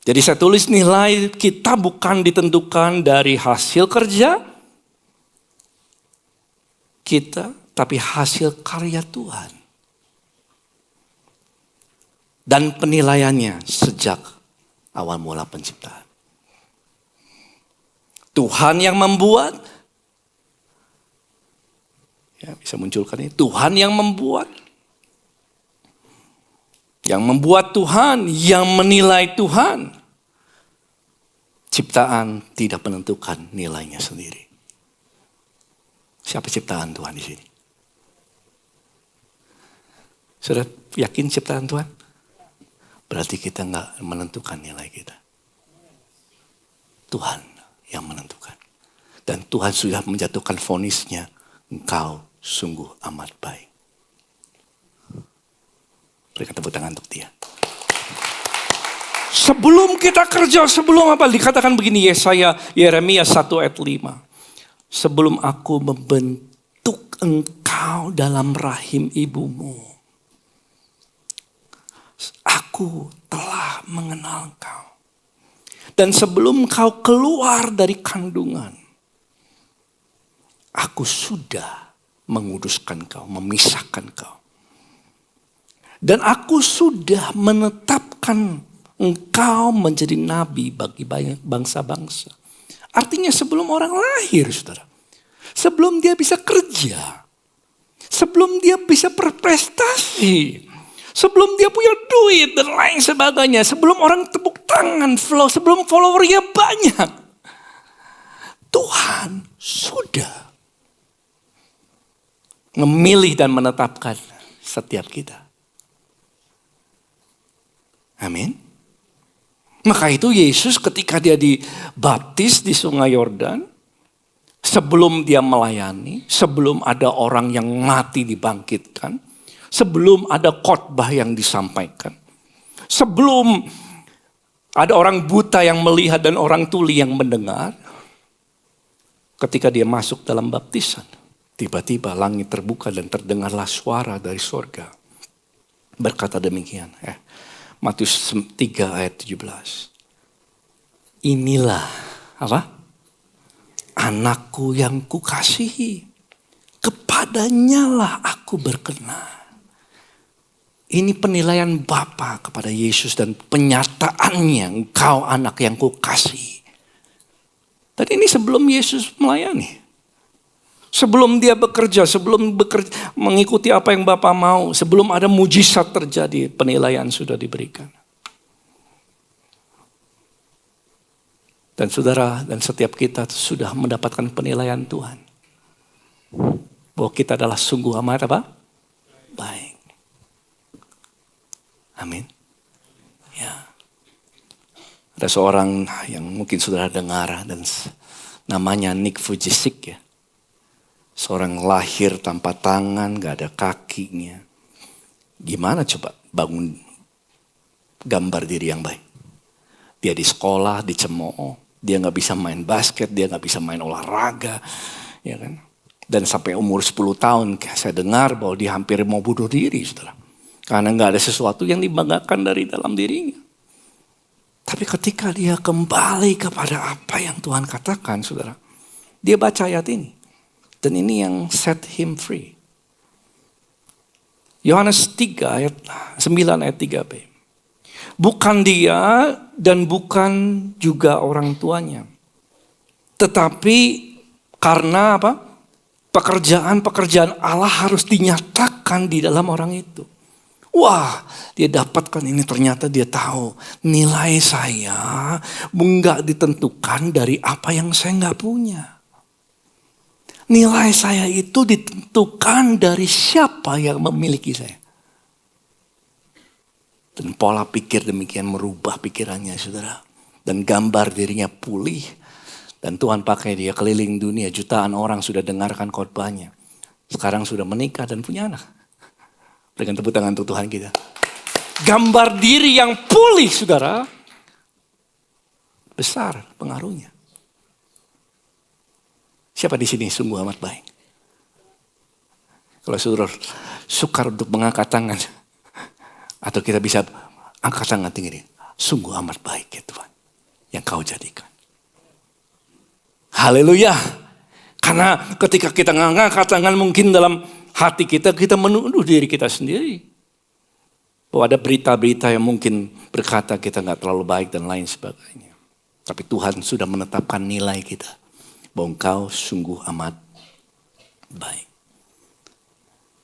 Jadi saya tulis nilai kita bukan ditentukan dari hasil kerja kita, tapi hasil karya Tuhan. Dan penilaiannya sejak awal mula penciptaan. Tuhan yang membuat, ya, bisa munculkan ini. Tuhan yang membuat. Yang membuat Tuhan, yang menilai Tuhan. Ciptaan tidak menentukan nilainya sendiri. Siapa ciptaan Tuhan di sini? Sudah yakin ciptaan Tuhan? Berarti kita nggak menentukan nilai kita. Tuhan yang menentukan. Dan Tuhan sudah menjatuhkan vonisnya. Engkau sungguh amat baik. Berikan tepuk tangan untuk dia. Sebelum kita kerja, sebelum apa? Dikatakan begini, Yeremia 1 ayat 5. Sebelum aku membentuk engkau dalam rahim ibumu, aku telah mengenal engkau. Dan sebelum engkau keluar dari kandungan, aku sudah menguduskan engkau, memisahkan engkau. Dan aku sudah menetapkan engkau menjadi nabi bagi banyak bangsa-bangsa. Artinya sebelum orang lahir, saudara. Sebelum dia bisa kerja. Sebelum dia bisa berprestasi. Sebelum dia punya duit dan lain sebagainya. Sebelum orang tepuk tangan, sebelum followernya banyak. Tuhan sudah memilih dan menetapkan setiap kita. Amin. Maka itu Yesus ketika dia dibaptis di Sungai Yordan, sebelum dia melayani, sebelum ada orang yang mati dibangkitkan, sebelum ada khotbah yang disampaikan, sebelum ada orang buta yang melihat dan orang tuli yang mendengar, ketika dia masuk dalam baptisan, tiba-tiba langit terbuka dan terdengarlah suara dari sorga. Berkata demikian. Matius 3 ayat 17. Inilah apa? Anakku yang kukasihi. Kepadanya lah aku berkenan. Ini penilaian Bapa kepada Yesus dan penyataannya, engkau anak yang kukasihi. Dan ini sebelum Yesus melayani. Sebelum dia bekerja, mengikuti apa yang Bapa mau, sebelum ada mujizat terjadi, penilaian sudah diberikan. Dan saudara dan setiap kita sudah mendapatkan penilaian Tuhan. Bahwa kita adalah sungguh amat apa? Baik. Amin. Ya. Ada seorang yang mungkin saudara dengar dan namanya Nick Vujicic ya. Seorang lahir tanpa tangan, gak ada kakinya. Gimana coba bangun gambar diri yang baik? Dia di sekolah, dicemooh. Dia gak bisa main basket, dia gak bisa main olahraga. Ya kan? Dan sampai umur 10 tahun saya dengar bahwa dia hampir mau bunuh diri. Saudara. Karena gak ada sesuatu yang dibanggakan dari dalam dirinya. Tapi ketika dia kembali kepada apa yang Tuhan katakan, saudara. Dia baca ayat ini. Dan ini yang set him free. Yohanes 3 ayat 9 ayat 3b. Bukan dia dan bukan juga orang tuanya. Tetapi karena apa? Pekerjaan-pekerjaan Allah harus dinyatakan di dalam orang itu. Wah, dia dapatkan ini, ternyata dia tahu nilai saya enggak ditentukan dari apa yang saya enggak punya. Nilai saya itu ditentukan dari siapa yang memiliki saya. Dan pola pikir demikian merubah pikirannya, saudara. Dan gambar dirinya pulih. Dan Tuhan pakai dia keliling dunia. Jutaan orang sudah dengarkan khotbahnya. Sekarang sudah menikah dan punya anak. Berikan tepuk tangan untuk Tuhan kita. Gambar diri yang pulih, saudara. Besar pengaruhnya. Siapa di sini sungguh amat baik? Kalau saudara sukar untuk mengangkat tangan. Atau kita bisa angkat tangan tinggi. Sungguh amat baik ya Tuhan. Yang kau jadikan. Haleluya. Karena ketika kita mengangkat tangan mungkin dalam hati kita menuduh diri kita sendiri. Bahwa ada berita-berita yang mungkin berkata kita gak terlalu baik dan lain sebagainya. Tapi Tuhan sudah menetapkan nilai kita. Bahwa engkau sungguh amat baik.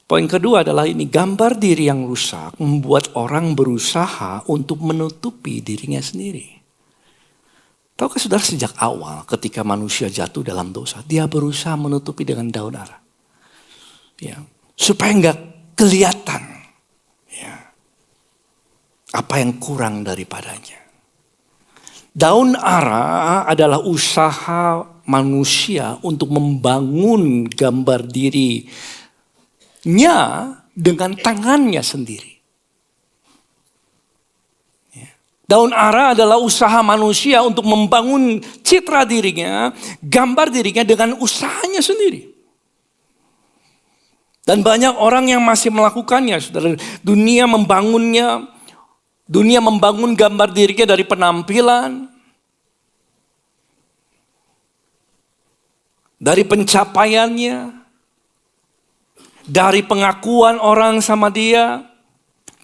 Poin kedua adalah ini, gambar diri yang rusak membuat orang berusaha untuk menutupi dirinya sendiri. Tahukah saudara sejak awal ketika manusia jatuh dalam dosa, dia berusaha menutupi dengan daun ara. Ya, supaya enggak kelihatan ya, apa yang kurang daripadanya. Daun ara adalah usaha manusia untuk membangun gambar dirinya dengan tangannya sendiri. Daun ara adalah usaha manusia untuk membangun citra dirinya, gambar dirinya dengan usahanya sendiri. Dan banyak orang yang masih melakukannya. Saudara. Dunia membangun gambar dirinya dari penampilan, dari pencapaiannya, dari pengakuan orang sama dia.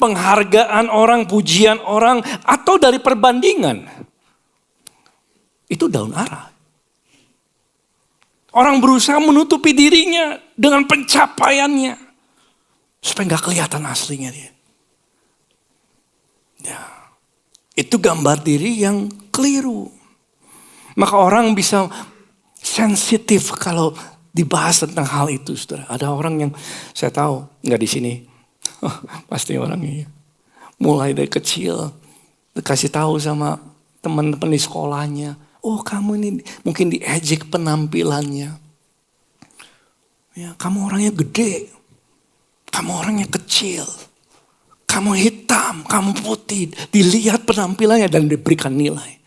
penghargaan orang, pujian orang, atau dari perbandingan. Itu daun ara. Orang berusaha menutupi dirinya dengan pencapaiannya. Supaya gak kelihatan aslinya dia. Ya, itu gambar diri yang keliru. Maka orang bisa sensitif kalau dibahas tentang hal itu, saudara. Ada orang yang saya tahu, nggak di sini, pasti orangnya. Mulai dari kecil, dikasih tahu sama teman-teman di sekolahnya, oh kamu ini mungkin diejek penampilannya. Ya, kamu orangnya gede, kamu orangnya kecil, kamu hitam, kamu putih. Dilihat penampilannya dan diberikan nilai.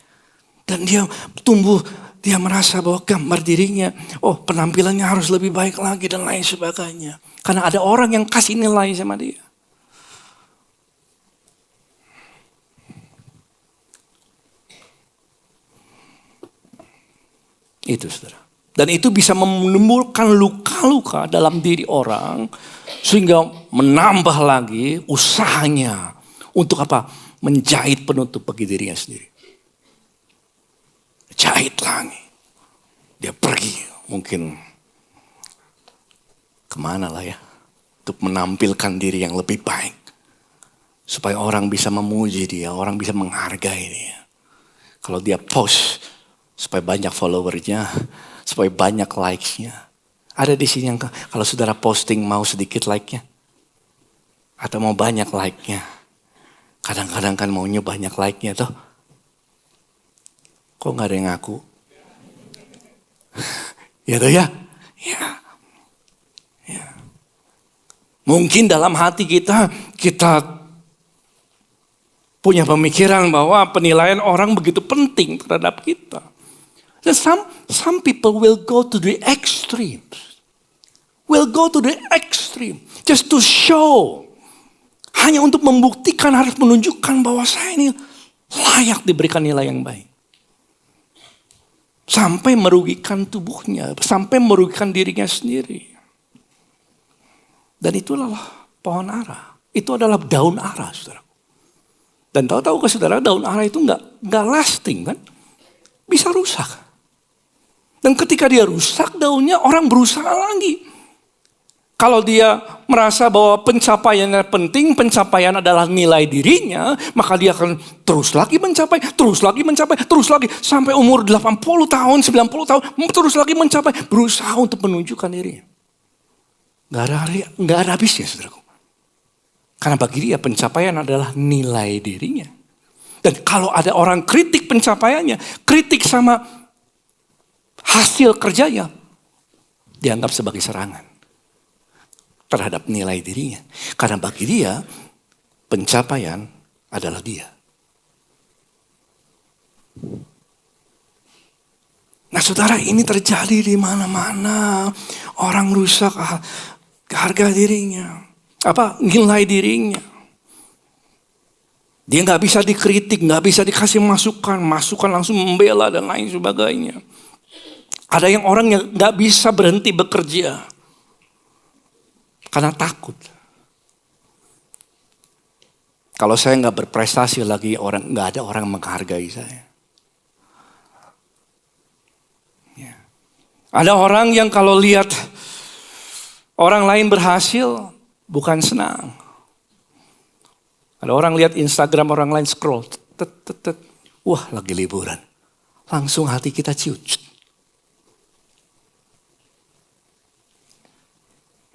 Dan dia tumbuh, dia merasa bahwa gambar dirinya, oh penampilannya harus lebih baik lagi dan lain sebagainya. Karena ada orang yang kasih nilai sama dia. Itu saudara. Dan itu bisa menimbulkan luka-luka dalam diri orang. Sehingga menambah lagi usahanya. Untuk apa? Menjahit penutup bagi dirinya sendiri. Jahit lagi. Dia pergi mungkin kemana lah ya. Untuk menampilkan diri yang lebih baik. Supaya orang bisa memuji dia. Orang bisa menghargai dia. Kalau dia post supaya banyak followernya. Supaya banyak likes-nya. Ada di sini yang kalau saudara posting mau sedikit like-nya. Atau mau banyak like-nya. Kadang-kadang kan maunya banyak like-nya tuh. Kok gak ada yang ngaku? Ya tuh ya. Ya. Mungkin dalam hati kita punya pemikiran bahwa penilaian orang begitu penting terhadap kita. Some people will go to the extremes. Will go to the extreme. Just to show. Hanya untuk membuktikan, harus menunjukkan bahwa saya ini layak diberikan nilai yang baik. Sampai merugikan tubuhnya. Sampai merugikan dirinya sendiri. Dan itulah pohon ara. Itu adalah daun ara, saudara. Dan tahu-tahu ke saudara, daun ara itu nggak lasting kan? Bisa rusak. Dan ketika dia rusak daunnya, orang berusaha lagi. Kalau dia merasa bahwa pencapaiannya penting, pencapaian adalah nilai dirinya, maka dia akan terus lagi mencapai, terus lagi mencapai, terus lagi. Sampai umur 80 tahun, 90 tahun, terus lagi mencapai. Berusaha untuk menunjukkan dirinya. Gak ada habisnya, saudaraku. Karena bagi dia pencapaian adalah nilai dirinya. Dan kalau ada orang kritik pencapaiannya, kritik sama hasil kerjanya, dianggap sebagai serangan terhadap nilai dirinya. Karena bagi dia, pencapaian adalah dia. Nah saudara, ini terjadi di mana-mana. Orang rusak harga dirinya. Nilai dirinya. Dia gak bisa dikritik, gak bisa dikasih masukan. Masukan langsung membela dan lain sebagainya. Ada yang orang yang gak bisa berhenti bekerja. Karena takut. Kalau saya gak berprestasi lagi, gak ada orang menghargai saya. Ya. Ada orang yang kalau lihat orang lain berhasil, bukan senang. Ada orang lihat Instagram orang lain scroll. Wah lagi liburan. Langsung hati kita ciut.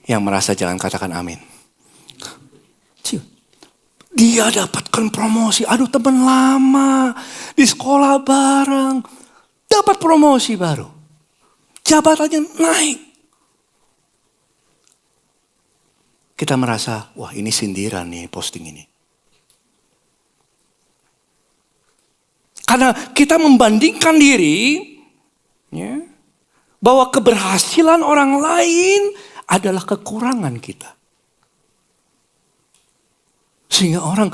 Yang merasa jangan katakan amin. Dia dapatkan promosi. Aduh teman lama. Di sekolah bareng. Dapat promosi baru. Jabatannya naik. Kita merasa, wah ini sindiran nih posting ini. Karena kita membandingkan diri. Ya, bahwa keberhasilan orang lain adalah kekurangan kita. Sehingga orang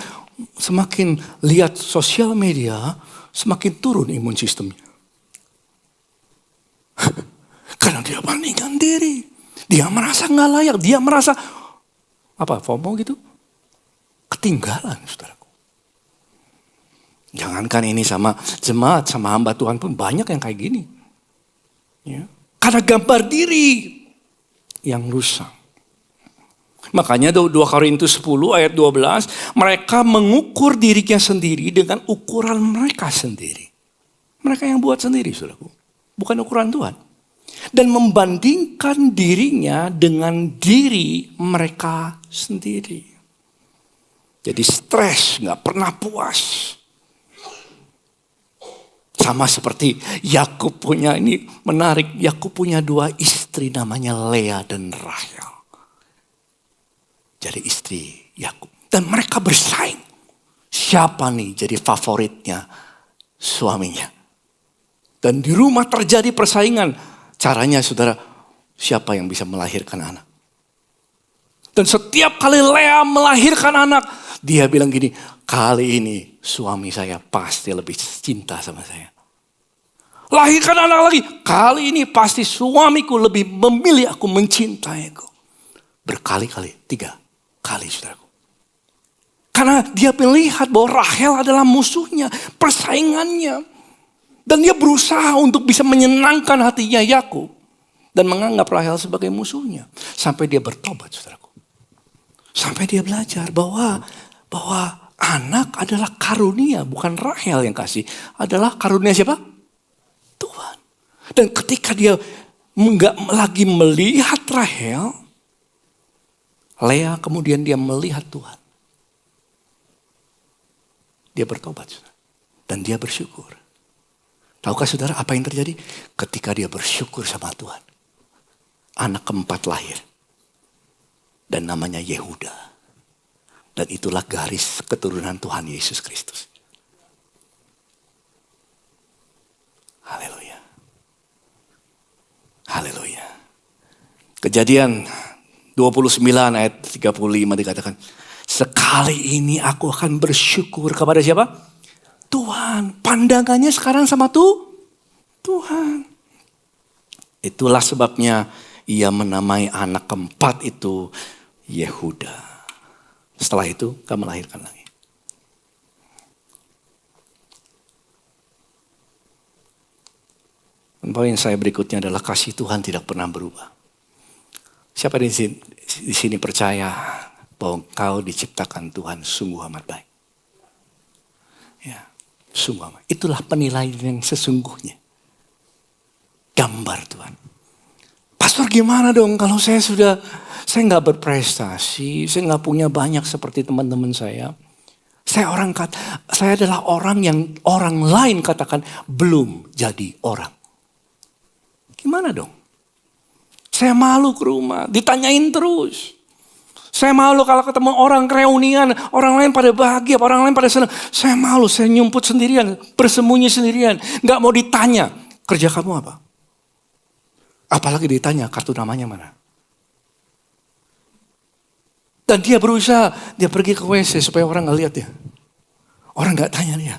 semakin lihat sosial media, semakin turun imun sistemnya. Karena dia bandingkan diri. Dia merasa gak layak. Dia merasa, FOMO gitu? ketinggalan, saudaraku. Jangankan ini sama jemaat, sama hamba Tuhan pun banyak yang kayak gini. Ya. Karena gambar diri yang rusak. Makanya 2 Korintus 10 ayat 12, mereka mengukur dirinya sendiri dengan ukuran mereka sendiri. Mereka yang buat sendiri, saudaraku. Bukan ukuran Tuhan. Dan membandingkan dirinya dengan diri mereka sendiri. Jadi stres, gak pernah puas. Sama seperti Yakub punya, ini menarik. Yakub punya 2 istri namanya Lea dan Rahel. Jadi istri Yakub. Dan mereka bersaing. Siapa nih jadi favoritnya suaminya. Dan di rumah terjadi persaingan. Caranya saudara, siapa yang bisa melahirkan anak. Dan setiap kali Lea melahirkan anak, dia bilang gini, kali ini suami saya pasti lebih cinta sama saya. Lahirkan anak lagi, kali ini pasti suamiku lebih memilih aku, mencintai aku. Berkali-kali, 3 kali saudaraku. Karena dia melihat bahwa Rahel adalah musuhnya, persaingannya. Dan dia berusaha untuk bisa menyenangkan hatinya Yakub. Dan menganggap Rahel sebagai musuhnya. Sampai dia bertobat, saudaraku. Sampai dia belajar bahwa anak adalah karunia. Bukan Rahel yang kasih. Adalah karunia siapa? Tuhan. Dan ketika dia enggak lagi melihat Rahel, Lea kemudian dia melihat Tuhan. Dia bertobat, saudara. Dan dia bersyukur. Tahukah saudara apa yang terjadi? Ketika dia bersyukur sama Tuhan. Anak keempat lahir. Dan namanya Yehuda. Dan itulah garis keturunan Tuhan Yesus Kristus. Haleluya. Haleluya. Kejadian 29 ayat 35 dikatakan. Sekali ini aku akan bersyukur kepada siapa? Tuhan. Pandangannya sekarang sama Tuhan. Itulah sebabnya ia menamai anak keempat itu Yehuda. Setelah itu gak melahirkan lagi. Poin saya berikutnya adalah kasih Tuhan tidak pernah berubah. Siapa di sini percaya bahwa kau diciptakan Tuhan sungguh amat baik? Ya. Sungguh amat. Itulah penilaian yang sesungguhnya. Gambar Tuhan. Pastor gimana dong kalau saya nggak berprestasi, saya nggak punya banyak seperti teman-teman saya. Saya adalah orang yang orang lain katakan belum jadi orang. Gimana dong? Saya malu ke rumah, ditanyain terus. Saya malu kalau ketemu orang reunian, orang lain pada bahagia, orang lain pada senang. Saya malu, saya nyumput sendirian, bersembunyi sendirian. Gak mau ditanya, kerja kamu apa? Apalagi ditanya, kartu namanya mana? Dan dia berusaha, dia pergi ke WC supaya orang gak lihat dia. Orang gak tanya dia.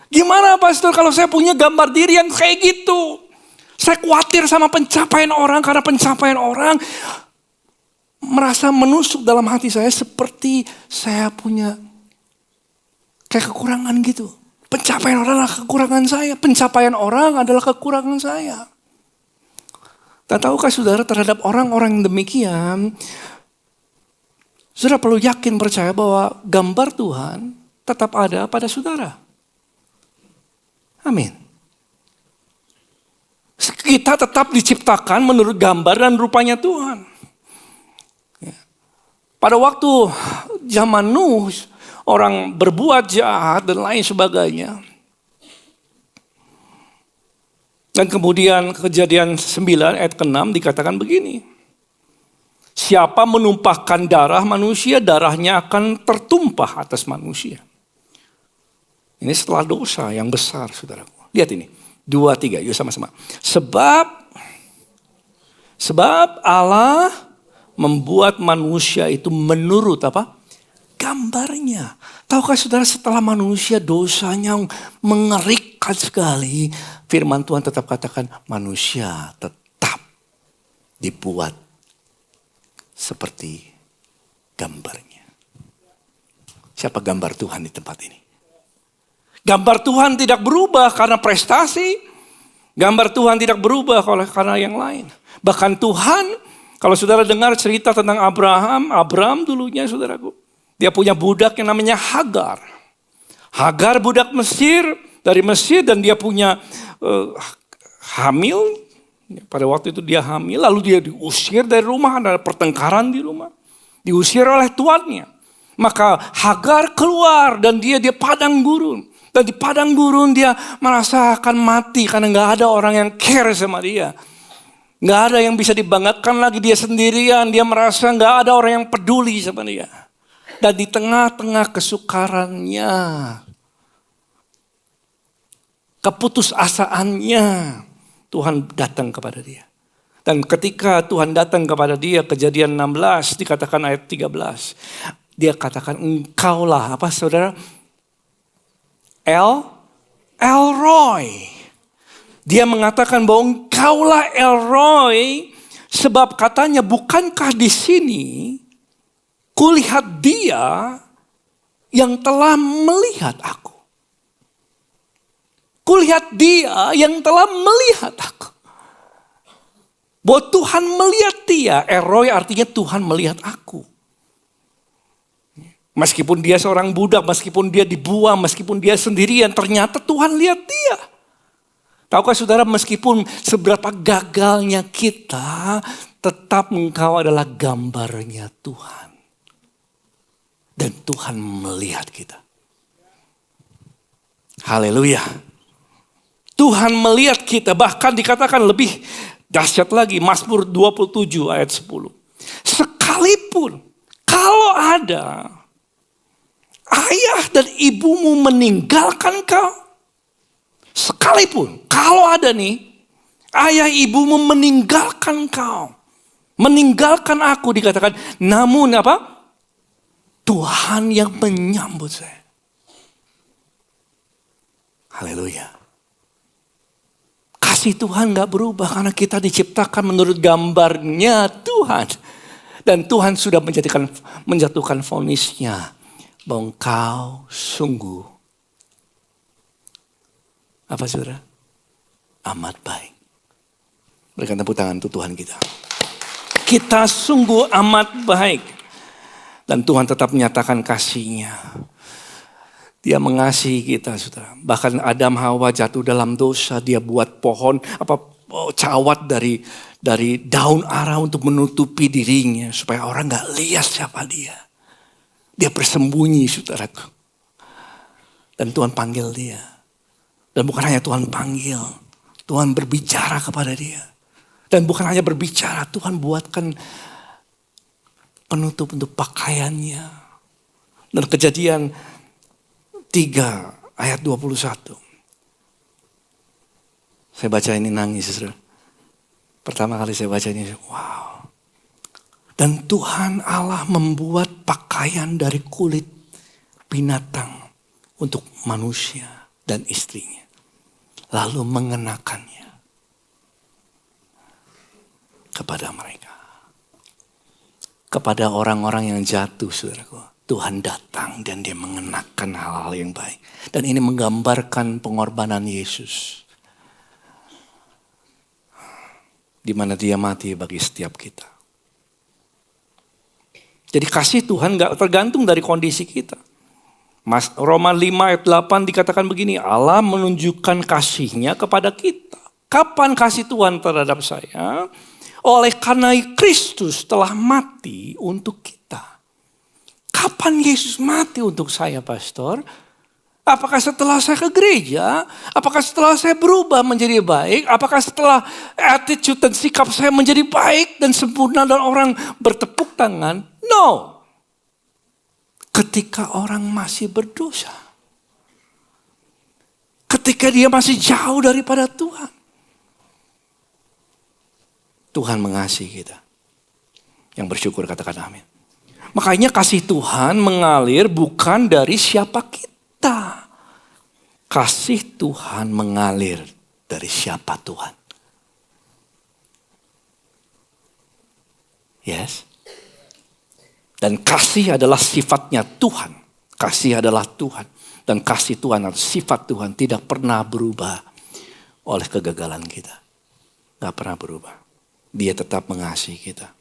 Gimana pastor kalau saya punya gambar diri yang kayak gitu? Saya khawatir sama pencapaian orang, karena pencapaian orang merasa menusuk dalam hati saya seperti saya punya kayak kekurangan gitu. Pencapaian orang adalah kekurangan saya. Pencapaian orang adalah kekurangan saya. Dan tahukah saudara terhadap orang-orang yang demikian, saudara perlu yakin percaya bahwa gambar Tuhan tetap ada pada saudara. Amin. Kita tetap diciptakan menurut gambar dan rupanya Tuhan. Pada waktu zaman Nuh, orang berbuat jahat dan lain sebagainya. Dan kemudian Kejadian 9 ayat ke-6 dikatakan begini. Siapa menumpahkan darah manusia, darahnya akan tertumpah atas manusia. Ini setelah dosa yang besar, saudaraku. Lihat ini, 2, 3, yuk sama-sama. Sebab Allah membuat manusia itu menurut apa? Gambarnya. Tahukah saudara setelah manusia dosanya mengerikan sekali. Firman Tuhan tetap katakan manusia tetap dibuat seperti gambarnya. Siapa gambar Tuhan di tempat ini? Gambar Tuhan tidak berubah karena prestasi. Gambar Tuhan tidak berubah karena yang lain. Bahkan Tuhan, kalau saudara dengar cerita tentang Abraham dulunya saudaraku. Dia punya budak yang namanya Hagar. Hagar budak Mesir, dari Mesir, dan dia punya hamil. Pada waktu itu dia hamil, lalu dia diusir dari rumah, ada pertengkaran di rumah. Diusir oleh tuannya. Maka Hagar keluar dan dia padang gurun. Dan di padang gurun dia merasa akan mati karena gak ada orang yang care sama dia. Gak ada yang bisa dibanggakan lagi, dia sendirian. Dia merasa gak ada orang yang peduli sama dia. Dan di tengah-tengah kesukarannya, keputusasaannya, Tuhan datang kepada dia. Dan ketika Tuhan datang kepada dia, Kejadian 16 dikatakan ayat 13. Dia katakan, engkaulah apa saudara? El Roy. Dia mengatakan bahwa engkaulah El Roy, sebab katanya bukankah di sini kulihat dia yang telah melihat aku. Kulihat dia yang telah melihat aku. Bahwa Tuhan melihat dia. El Roy artinya Tuhan melihat aku. Meskipun dia seorang budak, meskipun dia dibuang, meskipun dia sendirian, ternyata Tuhan lihat dia. Tahukah saudara, meskipun seberapa gagalnya kita, tetap engkau adalah gambarnya Tuhan. Dan Tuhan melihat kita. Haleluya. Tuhan melihat kita, bahkan dikatakan lebih dahsyat lagi, Mazmur 27 ayat 10. Sekalipun kalau ada ayah dan ibumu meninggalkan kau. Sekalipun kalau ada nih, ayah ibumu meninggalkan kau. Meninggalkan aku dikatakan. Namun apa? Tuhan yang menyambut saya. Haleluya. Kasih Tuhan gak berubah karena kita diciptakan menurut gambarnya Tuhan. Dan Tuhan sudah menjatuhkan vonisnya. Bahwa engkau sungguh, apa saudara? Amat baik. Berikan tepuk tangan untuk Tuhan kita. Kita sungguh amat baik. Dan Tuhan tetap menyatakan kasih-Nya. Dia mengasihi kita saudara. Bahkan Adam Hawa jatuh dalam dosa. Dia buat pohon cawat dari daun ara untuk menutupi dirinya. Supaya orang gak lihat siapa dia. Dia bersembunyi saudaraku. Dan Tuhan panggil dia. Dan bukan hanya Tuhan panggil. Tuhan berbicara kepada dia. Dan bukan hanya berbicara. Tuhan buatkan penutup untuk pakaiannya. Dan Kejadian 3 ayat 21. Saya baca ini nangis saudara. Pertama kali saya baca ini. Wow. Dan Tuhan Allah membuat pakaian dari kulit binatang untuk manusia dan istrinya. Lalu mengenakannya kepada mereka. Kepada orang-orang yang jatuh saudaraku. Tuhan datang dan dia mengenakan hal-hal yang baik. Dan ini menggambarkan pengorbanan Yesus. Di mana dia mati bagi setiap kita. Jadi kasih Tuhan gak tergantung dari kondisi kita. Roma 5 ayat 8 dikatakan begini. Allah menunjukkan kasih-Nya kepada kita. Kapan kasih Tuhan terhadap saya? Oleh karena Kristus telah mati untuk kita. Kapan Yesus mati untuk saya, pastor? Apakah setelah saya ke gereja? Apakah setelah saya berubah menjadi baik? Apakah setelah attitude dan sikap saya menjadi baik dan sempurna dan orang bertepuk tangan? No. Ketika orang masih berdosa. Ketika dia masih jauh daripada Tuhan. Tuhan mengasihi kita. Yang bersyukur katakan amin. Makanya kasih Tuhan mengalir bukan dari siapa kita. Kasih Tuhan mengalir dari siapa Tuhan. Yes. Dan kasih adalah sifatnya Tuhan. Kasih adalah Tuhan. Dan kasih Tuhan atau sifat Tuhan tidak pernah berubah oleh kegagalan kita. Gak pernah berubah. Dia tetap mengasihi kita.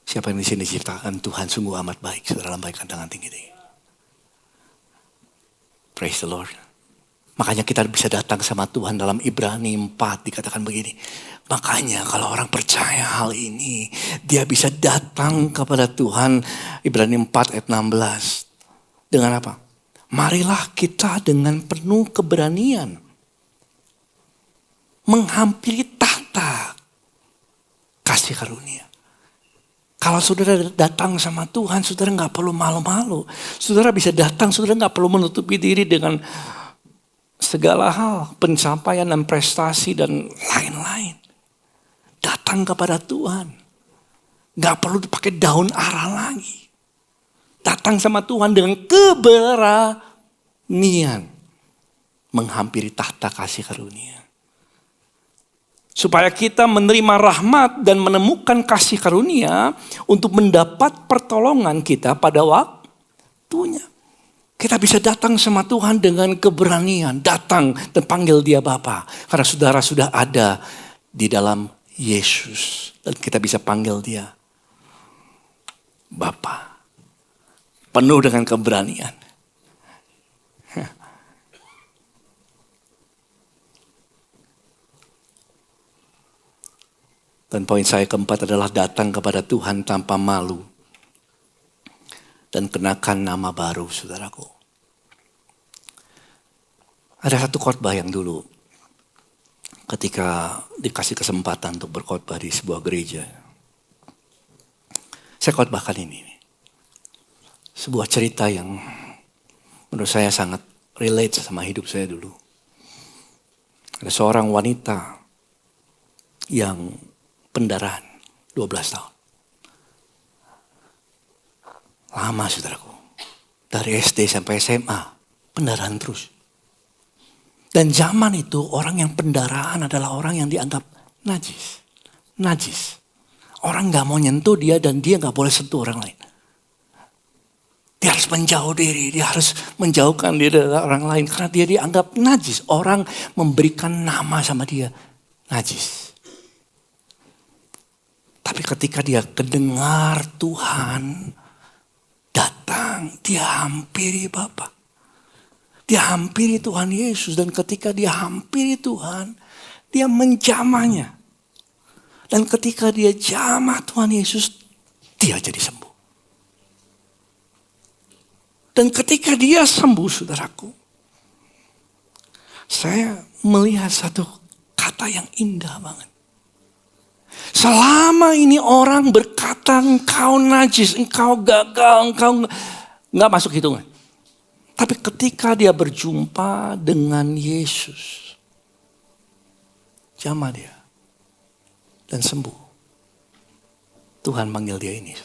Siapa yang di sini diciptakan Tuhan sungguh amat baik. Saudara lambaikan tangan tinggi-tinggi. Praise the Lord. Makanya kita bisa datang sama Tuhan dalam Ibrani 4 dikatakan begini. Makanya kalau orang percaya hal ini, dia bisa datang kepada Tuhan. Ibrani 4 ayat 16. Dengan apa? Marilah kita dengan penuh keberanian menghampiri tahta kasih karunia. Kalau saudara datang sama Tuhan, saudara gak perlu malu-malu. Saudara bisa datang, saudara gak perlu menutupi diri dengan segala hal, pencapaian dan prestasi dan lain-lain. Datang kepada Tuhan. Gak perlu dipakai daun ara lagi. Datang sama Tuhan dengan keberanian. Menghampiri tahta kasih karunia. Supaya kita menerima rahmat dan menemukan kasih karunia untuk mendapat pertolongan kita pada waktunya. Kita bisa datang sama Tuhan dengan keberanian. Datang dan panggil dia Bapa. Karena saudara sudah ada di dalam Yesus. Dan kita bisa panggil dia Bapa. Penuh dengan keberanian. Dan poin saya keempat adalah datang kepada Tuhan tanpa malu. Dan kenakan nama baru, saudaraku. Ada satu khotbah yang dulu ketika dikasih kesempatan untuk berkhotbah di sebuah gereja. Saya khotbahkan ini. Sebuah cerita yang menurut saya sangat relate sama hidup saya dulu. Ada seorang wanita yang pendarahan 12 tahun. Lama saudaraku. Dari SD sampai SMA. Pendarahan terus. Dan zaman itu orang yang pendarahan adalah orang yang dianggap najis. Najis. Orang gak mau nyentuh dia dan dia gak boleh sentuh orang lain. Dia harus menjauh diri. Dia harus menjauhkan diri dari orang lain. Karena dia dianggap najis. Orang memberikan nama sama dia. Najis. Tapi ketika dia kedengar Tuhan datang, dia hampiri Bapa. Dia hampiri Tuhan Yesus. Dan ketika dia hampiri Tuhan, dia menjamahnya. Dan ketika dia jamah Tuhan Yesus, dia jadi sembuh. Dan ketika dia sembuh, saudaraku, saya melihat satu kata yang indah banget. Selama ini orang berkata engkau najis, engkau gagal, engkau gak masuk hitungan. Tapi ketika dia berjumpa dengan Yesus, jamah dia dan sembuh. Tuhan manggil dia ini.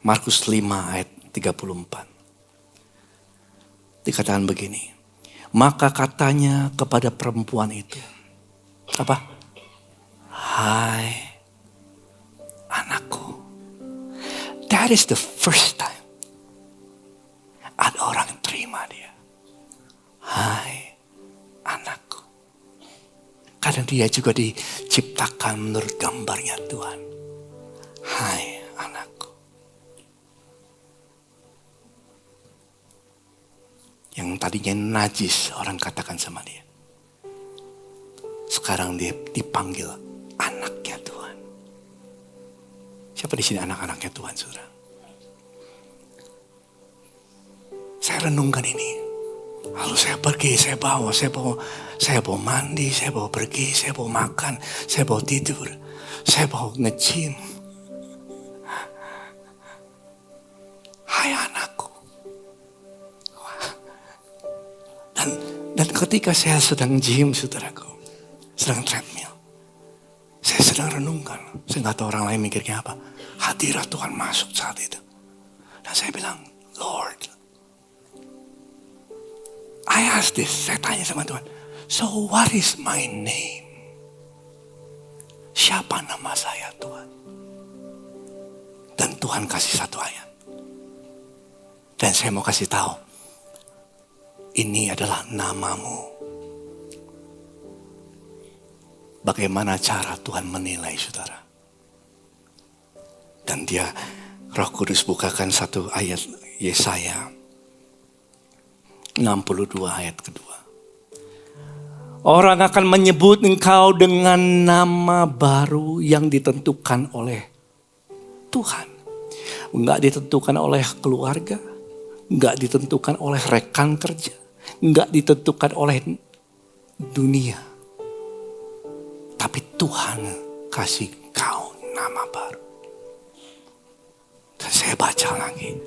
Markus 5 ayat 34. Dikatakan begini. Maka katanya kepada perempuan itu. Apa? Hai anakku. That is the first time ada orang terima dia. Hai anakku. Karena dia juga diciptakan menurut gambarnya Tuhan. Hai anakku. Yang tadinya najis orang katakan sama dia. Sekarang dia dipanggil anaknya Tuhan. Siapa di sini anak-anaknya Tuhan, saudara? Saya renungkan ini. Lalu saya pergi, saya bawa mandi, saya bawa pergi, saya bawa makan, saya bawa tidur, saya bawa nge-gym. Hai anakku. Dan ketika saya sedang gym, saudaraku, sedang treadmill. Saya sedang renungkan. Saya gak tahu orang lain mikirnya apa. Hadirat Tuhan masuk saat itu. Dan saya bilang, Lord. I ask this. Saya tanya sama Tuhan. So what is my name? siapa nama saya Tuhan? Dan Tuhan kasih satu ayat. Dan saya mau kasih tahu, ini adalah namamu. Bagaimana cara Tuhan menilai saudara? Dan dia, Roh Kudus bukakan satu ayat Yesaya 62 ayat kedua. Orang akan menyebut engkau dengan nama baru yang ditentukan oleh Tuhan. Enggak ditentukan oleh keluarga, enggak ditentukan oleh rekan kerja, enggak ditentukan oleh dunia. Tapi Tuhan kasih kau nama baru. Dan saya baca lagi.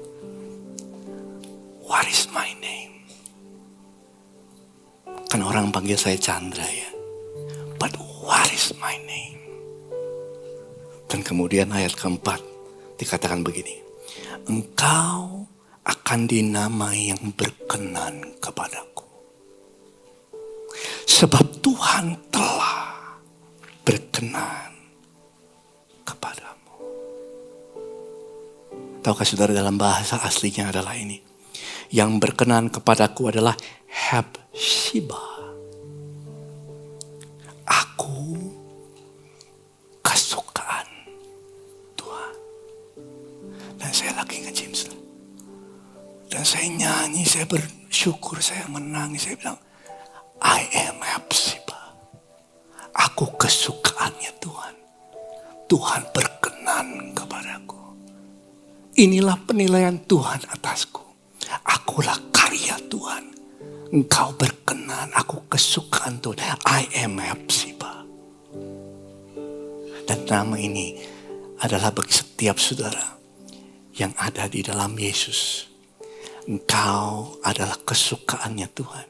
What is my name? Kan orang panggil saya Chandra ya. But what is my name? Dan kemudian ayat keempat dikatakan begini. Engkau akan dinamai yang berkenan kepadaku. Sebab Tuhan telah berkenan kepadamu. Tahukah saudara, dalam bahasa aslinya adalah ini. Yang berkenan kepadaku adalah Hepsiba. Aku kesukaan Tuhan. Dan saya lagi nge-James. Dan saya nyanyi, saya bersyukur, saya menangis. Saya bilang, I am Hepsiba. Aku kesukaannya Tuhan. Tuhan berkenan kepadaku. Inilah penilaian Tuhan atasku. Akulah karya Tuhan. Engkau berkenan, aku kesukaan Tuhan. I am Hepsiba. Dan nama ini adalah bagi setiap saudara yang ada di dalam Yesus. Engkau adalah kesukaannya Tuhan.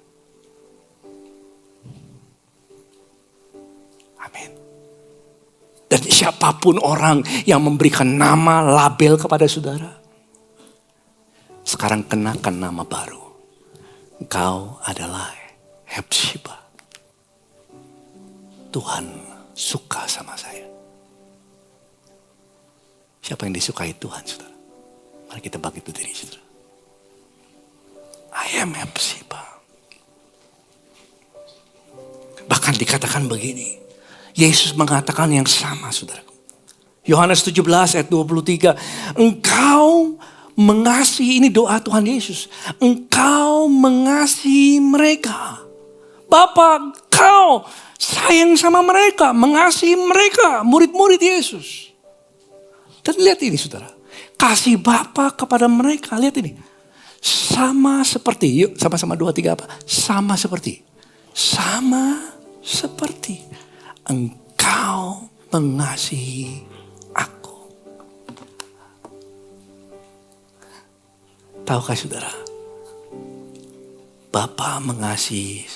Amin. Dan siapapun orang yang memberikan nama, label kepada saudara, sekarang kenakan nama baru. Engkau adalah Hepsiba. Tuhan suka sama saya. Siapa yang disukai Tuhan, saudara? Mari kita bangkit berdiri, saudara. I am Hepsiba. Bahkan dikatakan begini. Yesus mengatakan yang sama, saudara. Yohanes 17 ayat 23. Engkau mengasihi, ini doa Tuhan Yesus. Engkau mengasihi mereka. Bapa, engkau sayang sama mereka, mengasihi mereka, murid-murid Yesus. Dan lihat ini saudara. Kasih Bapa kepada mereka, lihat ini. Sama seperti, yuk sama-sama 2, 3 apa? Sama seperti. Sama seperti engkau mengasihi aku. Tahukah saudara? Bapa mengasihi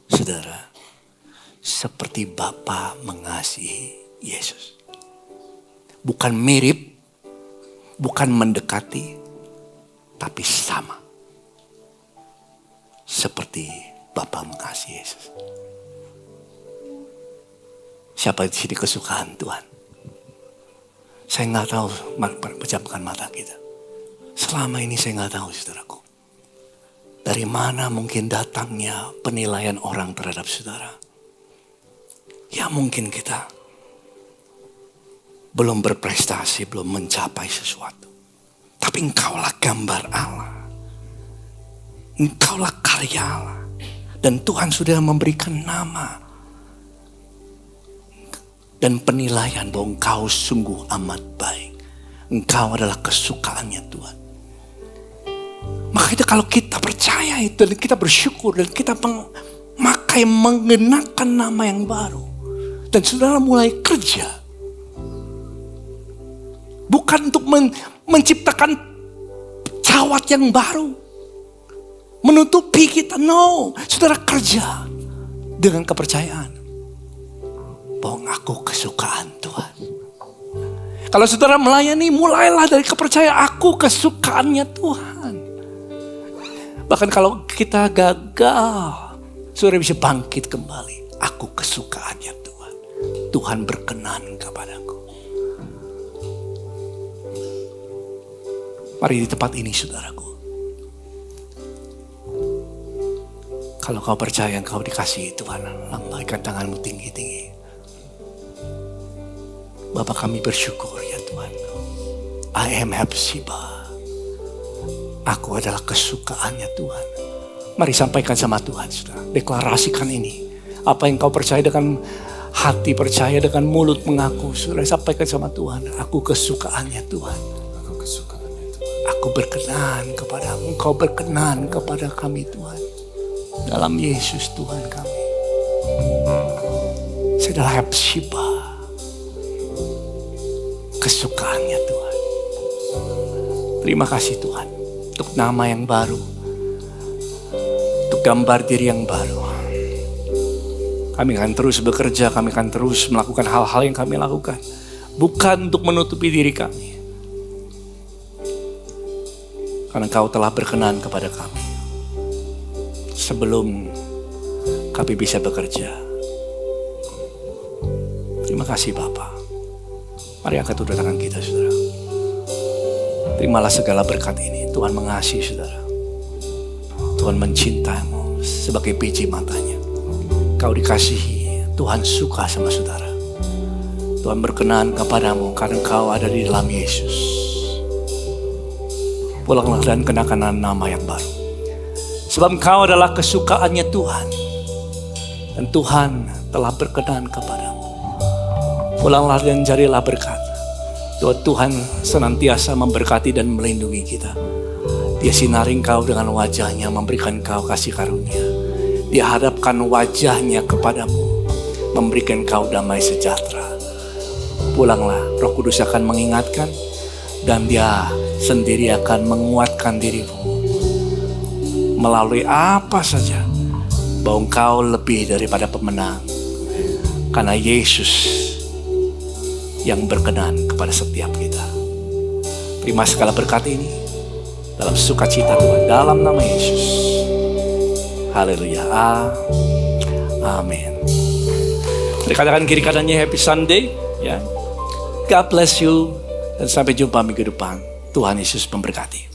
saudara seperti Bapa mengasihi Yesus. Bukan mirip, bukan mendekati, tapi sama. Seperti Bapa mengasihi Yesus. Siapa di sini kesukaan Tuhan? Saya nggak tahu, pejamkan mata kita. Selama ini saya nggak tahu, saudaraku. Dari mana mungkin datangnya penilaian orang terhadap saudara? Ya mungkin kita belum berprestasi, belum mencapai sesuatu. Tapi engkaulah gambar Allah. Engkaulah karya Allah. Dan Tuhan sudah memberikan nama dan penilaian bahwa engkau sungguh amat baik. Engkau adalah kesukaannya Tuhan. Makanya kalau kita percaya itu dan kita bersyukur dan kita mengenakan nama yang baru. Dan saudara mulai kerja. Bukan untuk menciptakan cawat yang baru. Menutupi kita, no. Saudara kerja dengan kepercayaan. Bahwa aku kesukaan Tuhan. Kalau saudara melayani, mulailah dari kepercayaan aku kesukaannya Tuhan. Bahkan kalau kita gagal, saudara bisa bangkit kembali. Aku kesukaannya Tuhan. Tuhan berkenan kepadaku. Mari di tempat ini saudaraku, kalau kau percaya engkau dikasihi Tuhan, lambaikan tanganmu tinggi-tinggi. Bapa, kami bersyukur ya Tuhan. I am Hepzibah. Aku adalah kesukaannya Tuhan. Mari sampaikan sama Tuhan, saudara. Deklarasikan ini. Apa yang kau percaya dengan hati, percaya dengan mulut mengaku. Saudara, sampaikan sama Tuhan. Aku kesukaannya Tuhan. Aku kesukaannya Tuhan. Aku berkenan kepadamu. Engkau berkenan kepada kami Tuhan. Dalam Yesus Tuhan kami. Saya adalah Hepzibah. Kesukaannya Tuhan. Terima kasih Tuhan. Untuk nama yang baru. Untuk gambar diri yang baru. Kami akan terus bekerja. Kami akan terus melakukan hal-hal yang kami lakukan. Bukan untuk menutupi diri kami. Karena Engkau telah berkenan kepada kami. Sebelum kami bisa bekerja. Terima kasih Bapa. Mari angkat kedua tangan kita saudara. Terimalah segala berkat ini. Tuhan mengasihi saudara. Tuhan mencintaimu sebagai biji matanya. Kau dikasihi. Tuhan suka sama saudara. Tuhan berkenan kepadamu karena kau ada di dalam Yesus. Pulanglah dan kenakan nama yang baru. Sebab engkau adalah kesukaannya Tuhan. Dan Tuhan telah berkenan kepadamu. Pulanglah dan carilah berkat. Tuhan senantiasa memberkati dan melindungi kita. Dia sinari engkau dengan wajahnya, memberikan engkau kasih karunia. Dia hadapkan wajahnya kepadamu, memberikan engkau damai sejahtera. Pulanglah, Roh Kudus akan mengingatkan. Dan dia sendiri akan menguatkan dirimu. Melalui apa saja, bahwa engkau lebih daripada pemenang. Karena Yesus yang berkenan kepada setiap kita. Terima segala berkat ini dalam sukacita Tuhan, dalam nama Yesus. Haleluya. Amin. Mari katakan kiri kanannya happy Sunday. Ya. God bless you. Dan sampai jumpa minggu depan. Tuhan Yesus memberkati.